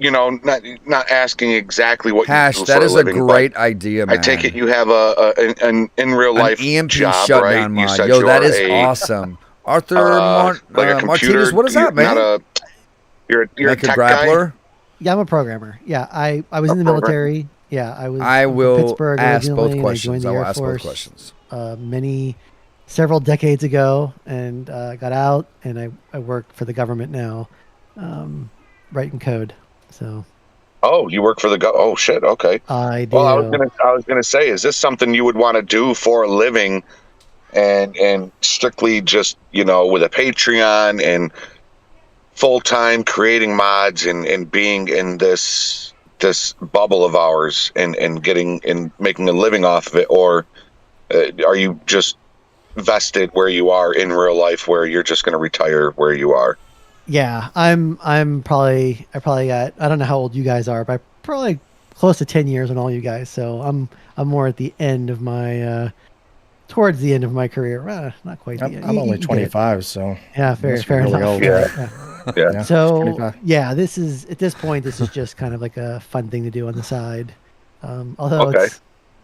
not asking exactly what Hash, you do that is for a living, a great idea, man. I take it you have an in real life EMP job, shutdown right? mod. Yo, that is awesome. Arthur Martinez, what is that, man? You're a tech grappler? guy? Yeah, I'm a programmer. Yeah, I was in the military. Yeah, I will from Pittsburgh ask both originally, questions. and I joined the Air Force several decades ago, and got out, and I work for the government now, writing code. So. Oh, you work for the oh shit. Okay. I do. Well, I was gonna say, is this something you would want to do for a living, and strictly just with a Patreon and full-time creating mods and being in this bubble of ours and getting and making a living off of it, or are you just vested where you are in real life, where you're just going to retire where you are? Yeah, I probably got, I don't know how old you guys are, but I'm probably close to 10 years on all you guys. So I'm more at the end of my towards the end of my career. Not quite the end. I'm only 25, so yeah, fair really enough. old. Yeah. So yeah, this is at this point, this is just kind of like a fun thing to do on the side. Although Okay.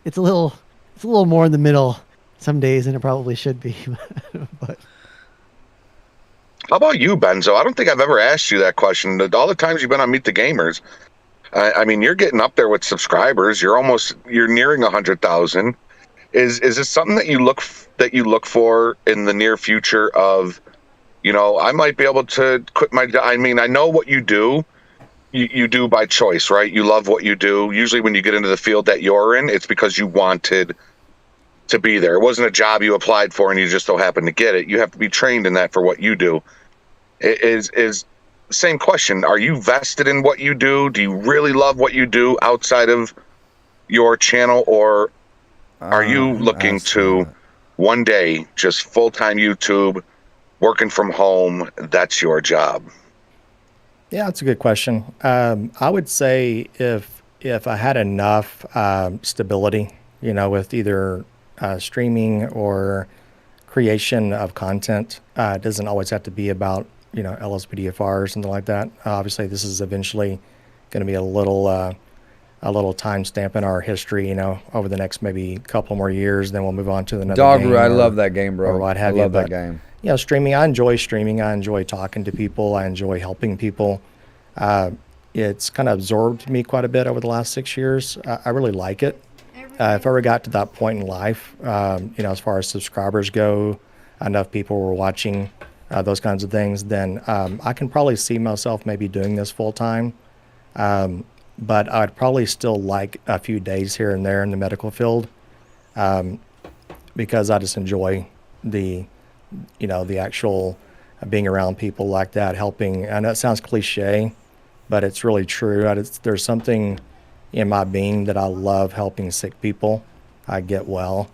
it's a little more in the middle some days than it probably should be. But how about you, Benzo? I don't think I've ever asked you that question. All the times you've been on Meet the Gamers, I mean, you're getting up there with subscribers. You're nearing 100,000. Is it something that you look for in the near future of, you know, I might be able to quit my job? I mean, I know what you do. You do by choice, right? You love what you do. Usually when you get into the field that you're in, it's because you wanted to be there. It wasn't a job you applied for and you just so happened to get it. You have to be trained in that for what you do. It is the same question. Are you vested in what you do? Do you really love what you do outside of your channel, or are you looking to one day just full-time YouTube, working from home? That's your job. Yeah, that's a good question. I would say if I had enough stability, you know, with either streaming or creation of content, it doesn't always have to be about, you know, LSPDFR or something like that. Obviously, this is eventually going to be a little timestamp in our history, you know, over the next maybe couple more years. Then we'll move on to another game. I love that game, bro. Or what have I you. love that game. Yeah, streaming. I enjoy streaming. I enjoy talking to people. I enjoy helping people. It's kind of absorbed me quite a bit over the last 6 years. I really like it. If I ever got to that point in life, you know, as far as subscribers go, enough people were watching, those kinds of things, then I can probably see myself maybe doing this full time. But I'd probably still like a few days here and there in the medical field, because I just enjoy the actual being around people like that, helping. I know it sounds cliche, but it's really true. There's something in my being that I love helping sick people get well,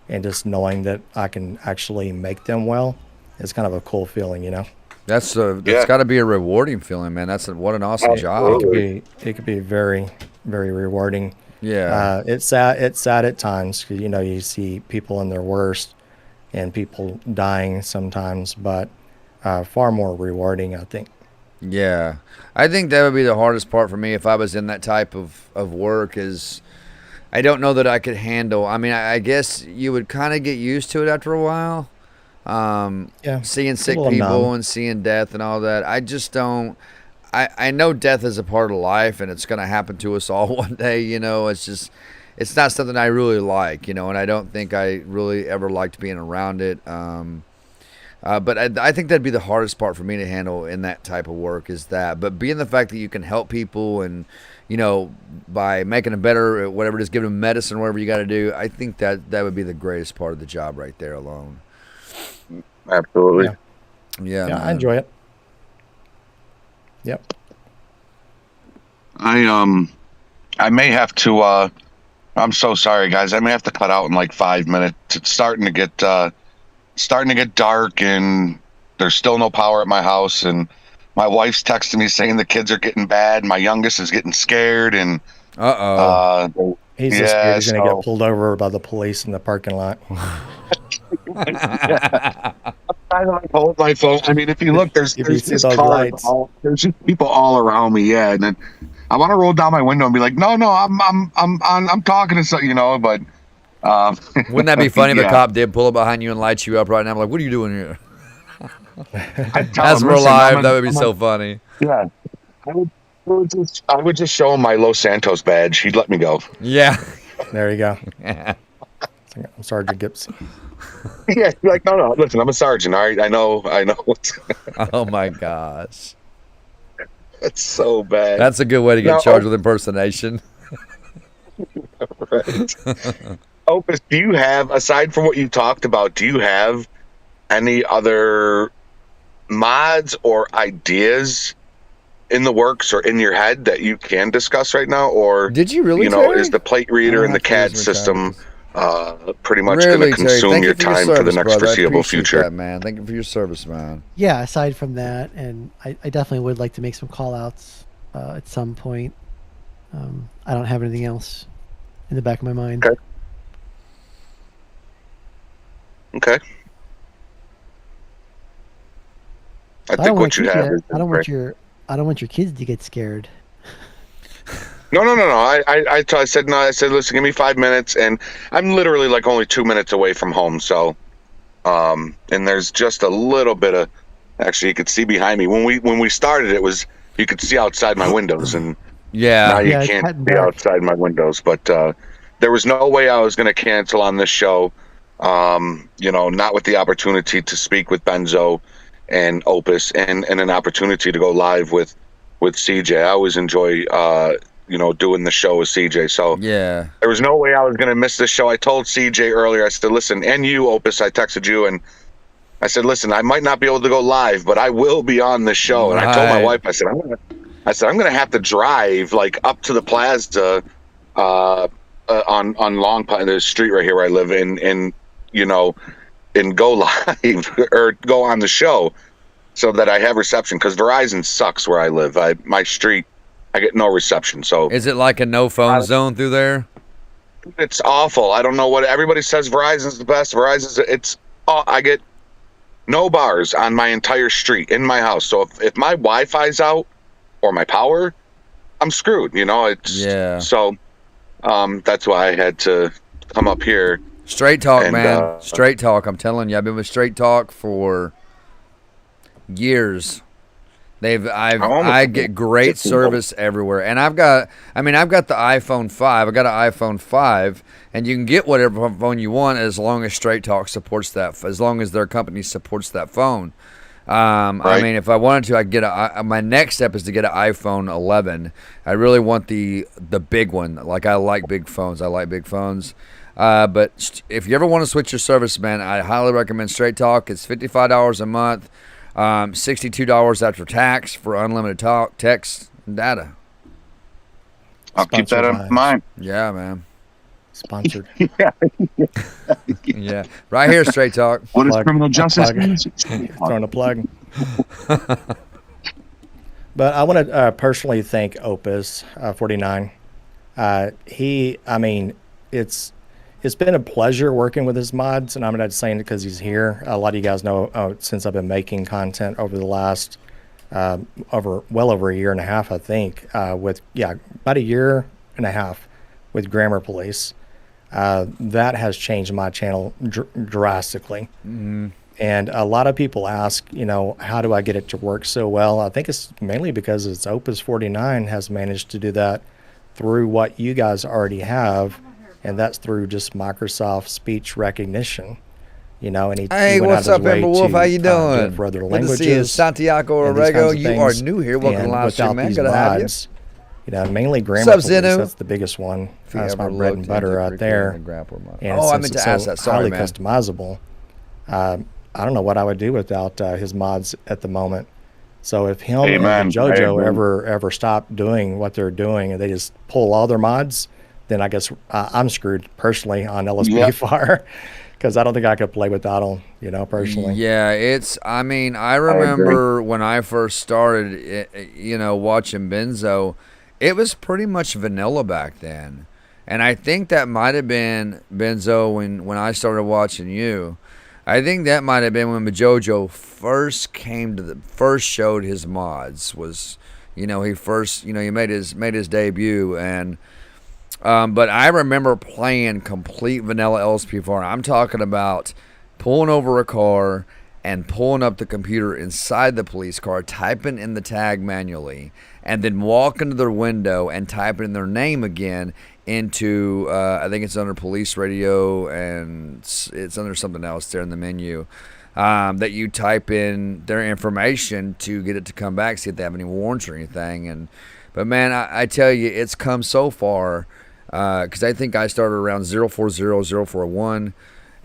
and just knowing that I can actually make them well is kind of a cool feeling, you know. That's got to be a rewarding feeling, man. What an awesome job. It could be very, very rewarding. Yeah. It's sad at times, 'cause, you know, you see people in their worst and people dying sometimes, but far more rewarding, I think. Yeah. I think that would be the hardest part for me if I was in that type of work, is I don't know that I could handle. I mean, I guess you would kind of get used to it after a while. Seeing sick people and seeing death and all that. I just don't. I know death is a part of life, and it's going to happen to us all one day. You know, it's not something I really like. You know, and I don't think I really ever liked being around it. But I think that'd be the hardest part for me to handle in that type of work, is that. But being the fact that you can help people, and, you know, by making them better, whatever it is, giving them medicine, whatever you got to do, I think that would be the greatest part of the job right there alone. Absolutely. Yeah, I enjoy it. Yep. I may have to. I'm so sorry, guys. I may have to cut out in like 5 minutes. It's starting to get dark, and there's still no power at my house. And my wife's texting me saying the kids are getting bad. My youngest is getting scared, and he's just scared he's going to get pulled over by the police in the parking lot. I hold my phone. I mean, if you look, there's just cars. There's just people all around me. Yeah, and then I want to roll down my window and be like, no, I'm talking to some, you know. But wouldn't that be funny if a cop did pull up behind you and light you up right now? I'm like, what are you doing here? As we're live, that would be so funny. Yeah, I would just show him my Los Santos badge. He'd let me go. Yeah, there you go. I'm Sergeant Gibson. Yeah, you're like, no, listen, I'm a sergeant, all right? I know. Oh, my gosh. That's so bad. That's a good way to get charged with impersonation. Right. Opus, do you have, aside from what you talked about, do you have any other mods or ideas in the works or in your head that you can discuss right now, or did you really? Is the plate reader and the CAD system pretty much really, going to consume your time for the next foreseeable future? That, man. Thank you for your service, man. Yeah. Aside from that, and I definitely would like to make some call outs at some point. I don't have anything else in the back of my mind. Okay. I think what you have is I don't want your kids to get scared. No. I said no. I said, listen, give me 5 minutes, and I'm literally like only 2 minutes away from home. So, and there's just a little bit of, actually, you could see behind me when we started. It was, you could see outside my windows, and now you can't see outside my windows. But there was no way I was going to cancel on this show. Not with the opportunity to speak with Benzo and Opus, and an opportunity to go live with CJ. I always enjoy doing the show with CJ. So yeah, there was no way I was going to miss this show. I told CJ earlier, I said, listen, and you, Opus, I texted you, and I said, listen, I might not be able to go live, but I will be on the show. And I told my wife, I said, I'm going to have to drive like up to the plaza on Long Pine, the street right here where I live in and go live or go on the show so that I have reception, because Verizon sucks where I live. My street, I get no reception. So is it like a no phone zone through there? It's awful. I don't know what everybody says. Verizon's the best. I get no bars on my entire street in my house. So if my Wi-Fi's out or my power, I'm screwed. So that's why I had to come up here. Straight talk, man. Straight talk. I'm telling you, I've been with Straight Talk for years. I get great service everywhere, and I've got the iPhone 5. I got an iPhone 5, and you can get whatever phone you want as long as Straight Talk supports that. As long as their company supports that phone. Right. I mean, if I wanted to, I could get my next step is to get an iPhone 11. I really want the big one. Like, I like big phones. But if you ever want to switch your service, man, I highly recommend Straight Talk. It's $55 a month, $62 after tax for unlimited talk, text, and data. I'll keep that in mind. Yeah, man. Sponsored. Yeah. Right here, Straight Talk. What is criminal justice? Throwing a plug. But I want to personally thank Opus 49. It's been a pleasure working with his mods, and I'm not saying it because he's here. A lot of you guys know since I've been making content over the last well over a year and a half, I think, about a year and a half with Grammar Police. That has changed my channel drastically. Mm-hmm. And a lot of people ask, how do I get it to work so well? I think it's mainly because it's Opus 49 has managed to do that through what you guys already have. And that's through just Microsoft speech recognition, and hey, what's up, Amber Wolf? How you doing? For other Good languages. To see you, Santiago Orrego. You are new here. Welcome to live stream, man. Good to have you. Mainly Grammar Police. That's the biggest one. That's my bread and butter right there. And I meant to ask that. Sorry, man. Highly customizable. I don't know what I would do without his mods at the moment. So if him and JoJo ever stop doing what they're doing and they just pull all their mods, then I guess I'm screwed personally on LSPDFR because I don't think I could play without them, personally. Yeah, I remember when I first started, watching Benzo, it was pretty much vanilla back then. And I think that might have been Benzo when I started watching you. I think that might have been when JoJo first showed his mods. Was he first he made his debut, and but I remember playing complete vanilla LSPDFR. I'm talking about pulling over a car and pulling up the computer inside the police car, typing in the tag manually, and then walking to their window and typing in their name again into, I think it's under police radio, and it's under something else there in the menu, that you type in their information to get it to come back, see if they have any warrants or anything. But man, I tell you, it's come so far, because I think I started around 040, 041,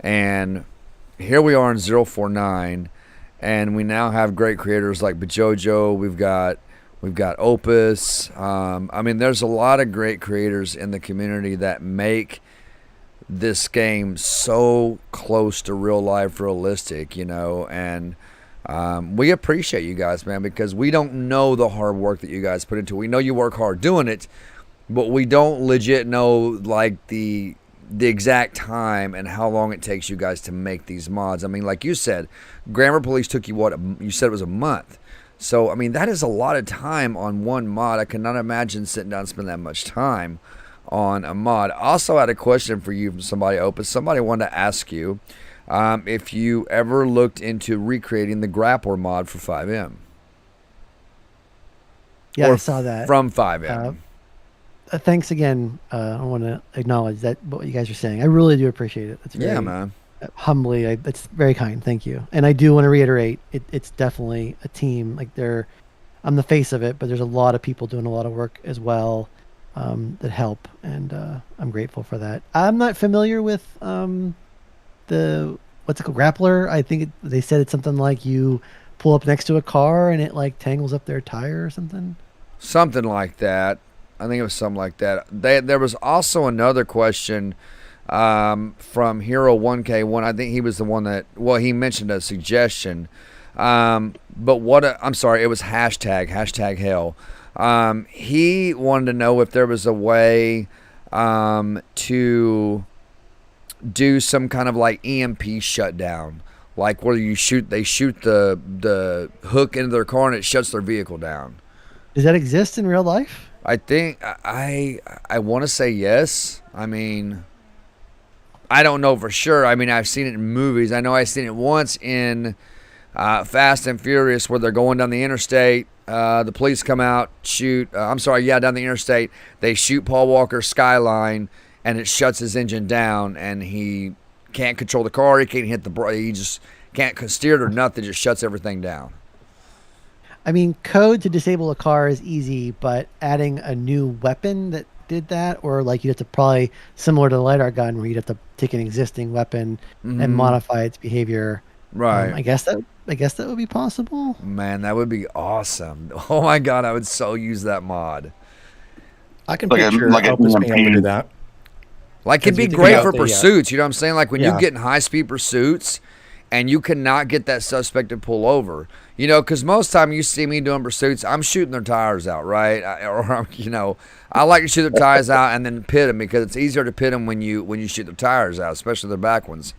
and here we are in 049, and we now have great creators like Bajojo. We've got Opus. I mean, there's a lot of great creators in the community that make this game so close to real life, realistic, and we appreciate you guys, man, because we don't know the hard work that you guys put into it. We know you work hard doing it, but we don't legit know like the exact time and how long it takes you guys to make these mods. I mean, like you said, Grammar Police took you you said it was a month. So, I mean, that is a lot of time on one mod. I cannot imagine sitting down and spending that much time on a mod. Also had a question for you from somebody, Opus. Somebody wanted to ask you if you ever looked into recreating the Grappler mod for 5M. Yeah, or I saw that. From 5M. Thanks again. I want to acknowledge that what you guys are saying. I really do appreciate it. That's very, man. Humbly, that's very kind. Thank you. And I do want to reiterate, it's definitely a team. Like I'm the face of it, but there's a lot of people doing a lot of work as well that help, and I'm grateful for that. I'm not familiar with the what's it called, Grappler. I think they said it's something like you pull up next to a car and it like tangles up their tire or something. Something like that. I think it was something like that. There was also another question from Hero 1K1. I think he was the one that, he mentioned a suggestion. But I'm sorry, it was hashtag hell. He wanted to know if there was a way to do some kind of like EMP shutdown, like where they shoot the hook into their car and it shuts their vehicle down. Does that exist in real life? I think I want to say yes. I mean, I don't know for sure. I mean, I've seen it in movies. I know I've seen it once in Fast and Furious where they're going down the interstate. The police come out, shoot. Down the interstate. They shoot Paul Walker's Skyline, and it shuts his engine down, and he can't control the car. He can't hit the brake. He just can't steer it or nothing. Just shuts everything down. I mean, code to disable a car is easy, but adding a new weapon that did that, or like you'd have to probably, similar to the LiDAR gun, where you'd have to take an existing weapon and modify its behavior. Right. I guess that would be possible. Man, that would be awesome. Oh my God, I would so use that mod. I can picture Opus being able to do that. Like, it'd be great for pursuits, you know what I'm saying? Like when you get in high-speed pursuits and you cannot get that suspect to pull over. You know, because most time you see me doing pursuits, I'm shooting their tires out, right? I like to shoot their tires out and then pit them, because it's easier to pit them when you shoot their tires out, especially their back ones.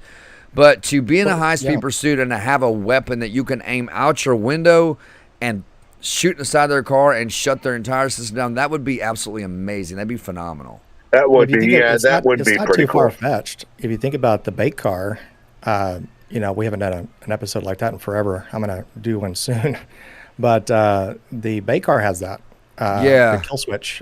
But to be in a high-speed pursuit and to have a weapon that you can aim out your window and shoot in the side of their car and shut their entire system down, that would be absolutely amazing. That'd be phenomenal. That would be, that would be pretty cool. It's not too far-fetched. If you think about the bait car, we haven't done an episode like that in forever. I'm going to do one soon. But the bait car has that. The kill switch.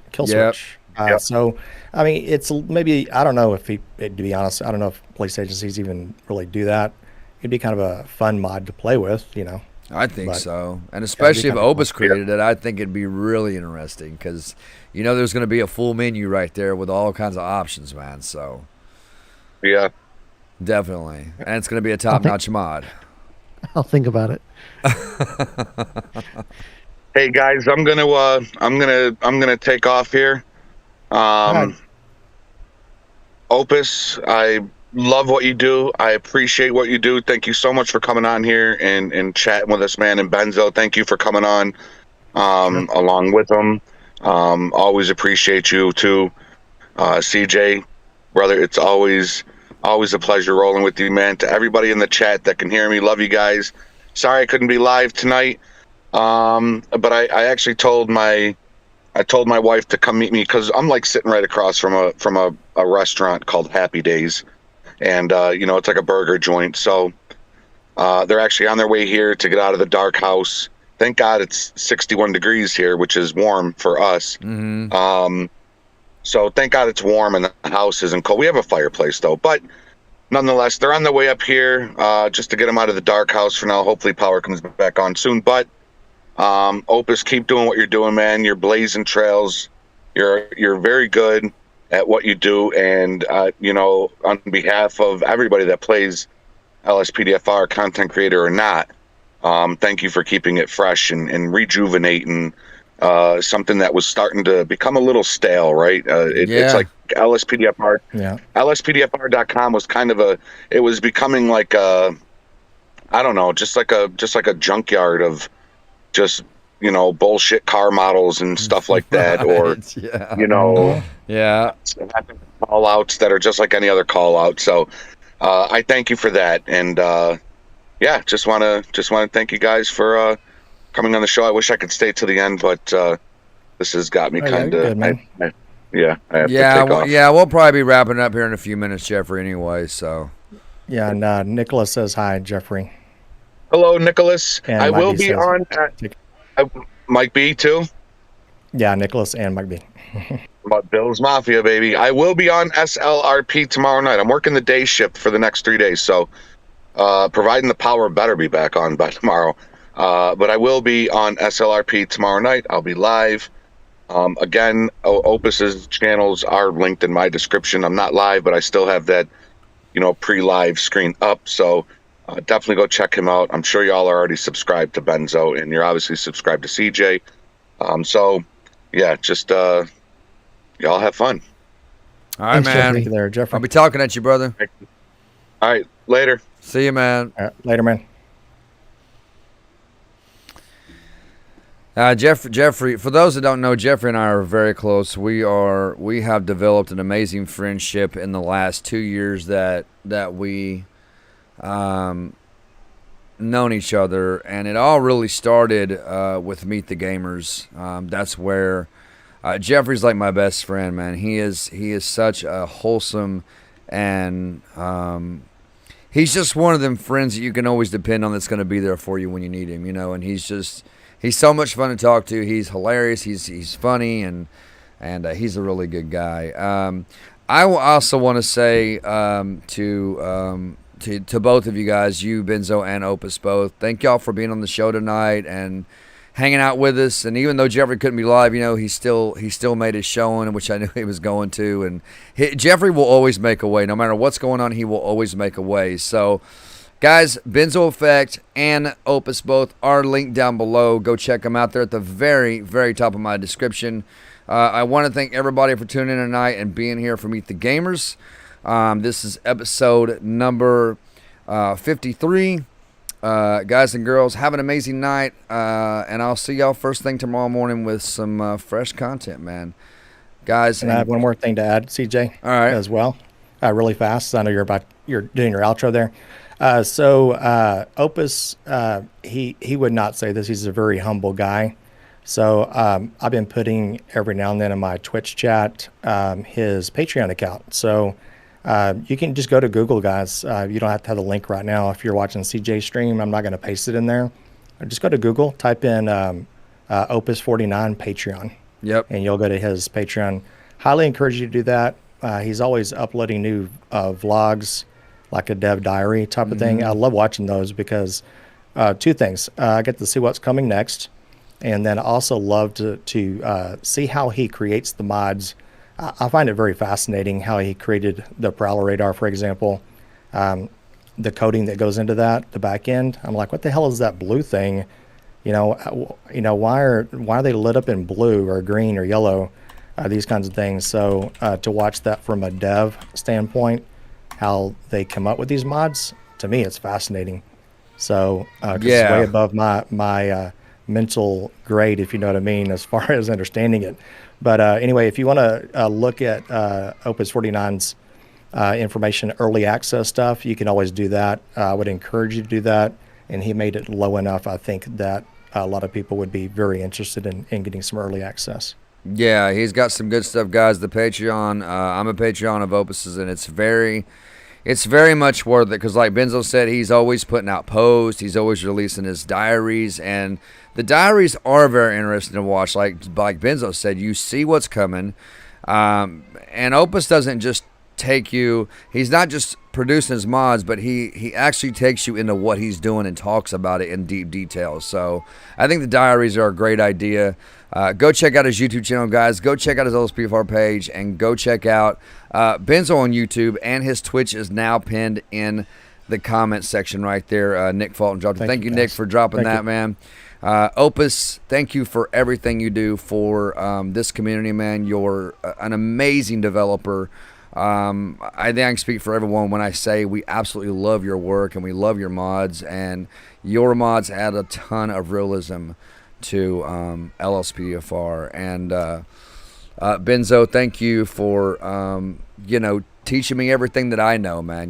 So, I mean, it's maybe, I don't know to be honest, I don't know if police agencies even really do that. It'd be kind of a fun mod to play with, I think so. And especially if Opus created it, I think it'd be really interesting, because, there's going to be a full menu right there with all kinds of options, man. So, yeah. Definitely. And it's going to be a top-notch mod. I'll think about it. Hey guys, I'm gonna take off here. Opus, I love what you do. I appreciate what you do. Thank you so much for coming on here and chatting with us, man. And Benzo, thank you for coming on along with them. Always appreciate you too. CJ, brother, it's always a pleasure rolling with you, man. To everybody in the chat that can hear me, love you guys. Sorry I couldn't be live tonight. But I actually told my wife to come meet me, because I'm like sitting right across from a restaurant called Happy Days, and it's like a burger joint. So they're actually on their way here to get out of the dark house. Thank God it's 61 degrees here, which is warm for us. Mm-hmm. So thank God it's warm and the house isn't cold. We have a fireplace though, but nonetheless, they're on their way up here just to get them out of the dark house for now. Hopefully power comes back on soon. But Opus, keep doing what you're doing, man. You're blazing trails. You're very good at what you do. And, on behalf of everybody that plays LSPDFR, content creator or not, Thank you for keeping it fresh and rejuvenating something that was starting to become a little stale, right? It's like LSPDFR. Yeah. LSPDFR.com was kind of it was becoming like I don't know, just like a junkyard of just, bullshit car models and stuff like that, or call outs that are just like any other call out. So I thank you for that, and just want to thank you guys for coming on the show. I wish I could stay to the end, but this has got me kind of. I have to take off. We'll probably be wrapping up here in a few minutes, Geoffrey. Anyway, so. Yeah, and Nicholas says hi, Geoffrey. Hello, Nicholas. And I Mike will B be says, on. Mike B too. Yeah, Nicholas and Mike B. About Bill's Mafia, baby. I will be on SLRP tomorrow night. I'm working the day shift for the next 3 days, so providing the power better be back on by tomorrow. But I will be on SLRP tomorrow night. I'll be live. Again, Opus's channels are linked in my description. I'm not live, but I still have that, pre-live screen up. So definitely go check him out. I'm sure y'all are already subscribed to Benzo, and you're obviously subscribed to CJ. Just y'all have fun. All right, man. Thank you there, Geoffrey. I'll be talking at you, brother. All right, later. See you, man. All right, later, man. Geoffrey, for those that don't know, Geoffrey and I are very close. We have developed an amazing friendship in the last 2 years that we known each other, and it all really started with Meet the Gamers. That's where Geoffrey's like my best friend, man. He is such a wholesome, and he's just one of them friends that you can always depend on, that's going to be there for you when you need him, and he's so much fun to talk to. He's hilarious. He's funny, and he's a really good guy. I also want to say to both of you guys, you, Benzo, and Opus both, thank y'all for being on the show tonight and hanging out with us. And even though Geoffrey couldn't be live, he still made his showing, which I knew he was going to. And Geoffrey will always make a way. No matter what's going on, he will always make a way. So, guys, Benzo Effect and Opus both are linked down below. Go check them out. They're at the very, very top of my description. I want to thank everybody for tuning in tonight and being here for Meet the Gamers. This is episode number 53. Guys and girls, have an amazing night, and I'll see y'all first thing tomorrow morning with some fresh content, man. Guys, and I have one more thing to add, CJ. All right. As well, really fast. I know you're doing your outro there. Opus, he would not say this. He's a very humble guy. So I've been putting every now and then in my Twitch chat his Patreon account. So you can just go to Google, guys. You don't have to have the link right now. If you're watching CJ stream, I'm not going to paste it in there. Just go to Google, type in Opus49 Patreon. Yep. And you'll go to his Patreon. Highly encourage you to do that. He's always uploading new vlogs, like a dev diary type of thing. I love watching those because two things. I get to see what's coming next. And then I also love to see how he creates the mods. I find it very fascinating how he created the Prowler radar, for example. The coding that goes into that, the back end. I'm like, what the hell is that blue thing? Why are they lit up in blue or green or yellow? These kinds of things. So to watch that from a dev standpoint, how they come up with these mods, to me, it's fascinating. So it's way above my mental grade, if you know what I mean, as far as understanding it. But anyway, if you want to look at Opus49's information, early access stuff, you can always do that. I would encourage you to do that. And he made it low enough, I think, that a lot of people would be very interested in getting some early access. Yeah, he's got some good stuff, guys. The Patreon, I'm a Patreon of Opus's, and it's very much worth it because, like Benzo said, he's always putting out posts. He's always releasing his diaries, and the diaries are very interesting to watch. Like Benzo said, you see what's coming, and Opus doesn't just take you. He's not just producing his mods, but he actually takes you into what he's doing and talks about it in deep detail. So I think the diaries are a great idea. Go check out his YouTube channel, guys. Go check out his LSPDFR page, and go check out Benzo on YouTube, and his Twitch is now pinned in the comment section right there. Nick Fulton dropped it. Thank you, Nick, for dropping Thank that, you. man. Opus, thank you for everything you do for this community, man. You're an amazing developer. I think I can speak for everyone when I say we absolutely love your work and we love your mods, and your mods add a ton of realism to LSPDFR. And Benzo, thank you for teaching me everything that I know, man.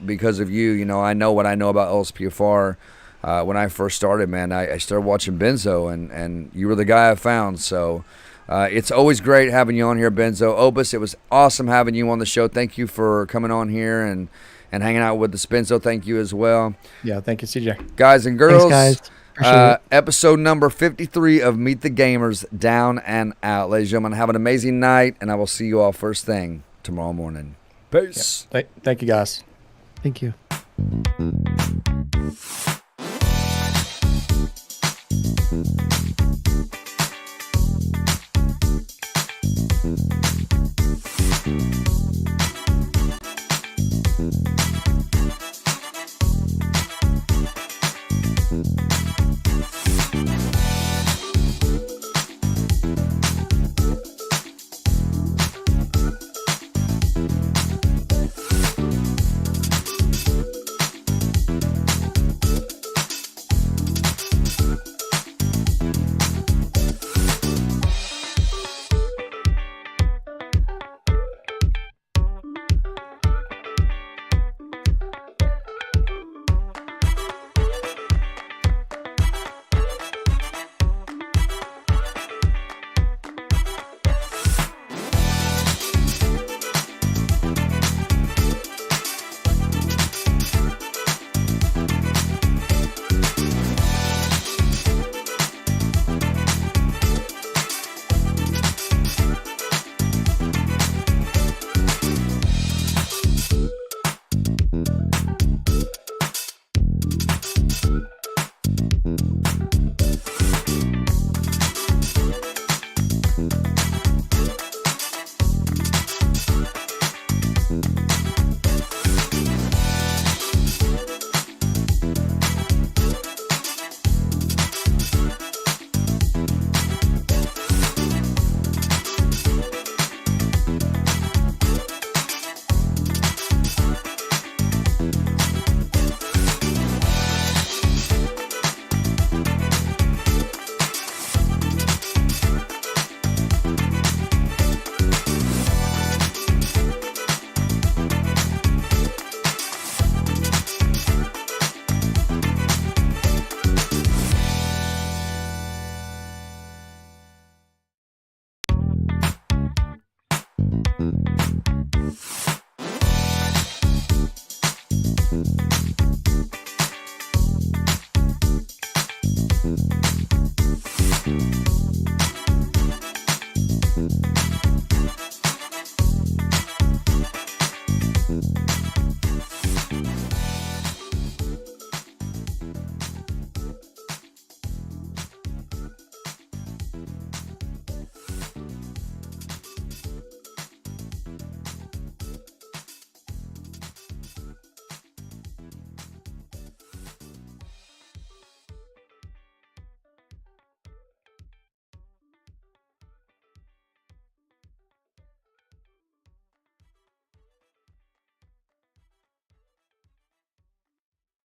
Because of you, I know what I know about LSPDFR. When I first started, man, I started watching Benzo, and you were the guy I found. So it's always great having you on here, Benzo. Opus, it was awesome having you on the show. Thank you for coming on here and hanging out with us, Benzo. Thank you as well. Yeah, thank you, CJ. Guys and girls. Thanks, guys. Appreciate it. Episode number 53 of Meet the Gamers, down and out. Ladies and gentlemen, have an amazing night, and I will see you all first thing tomorrow morning. Peace. Yeah. Thank you, guys. Thank you.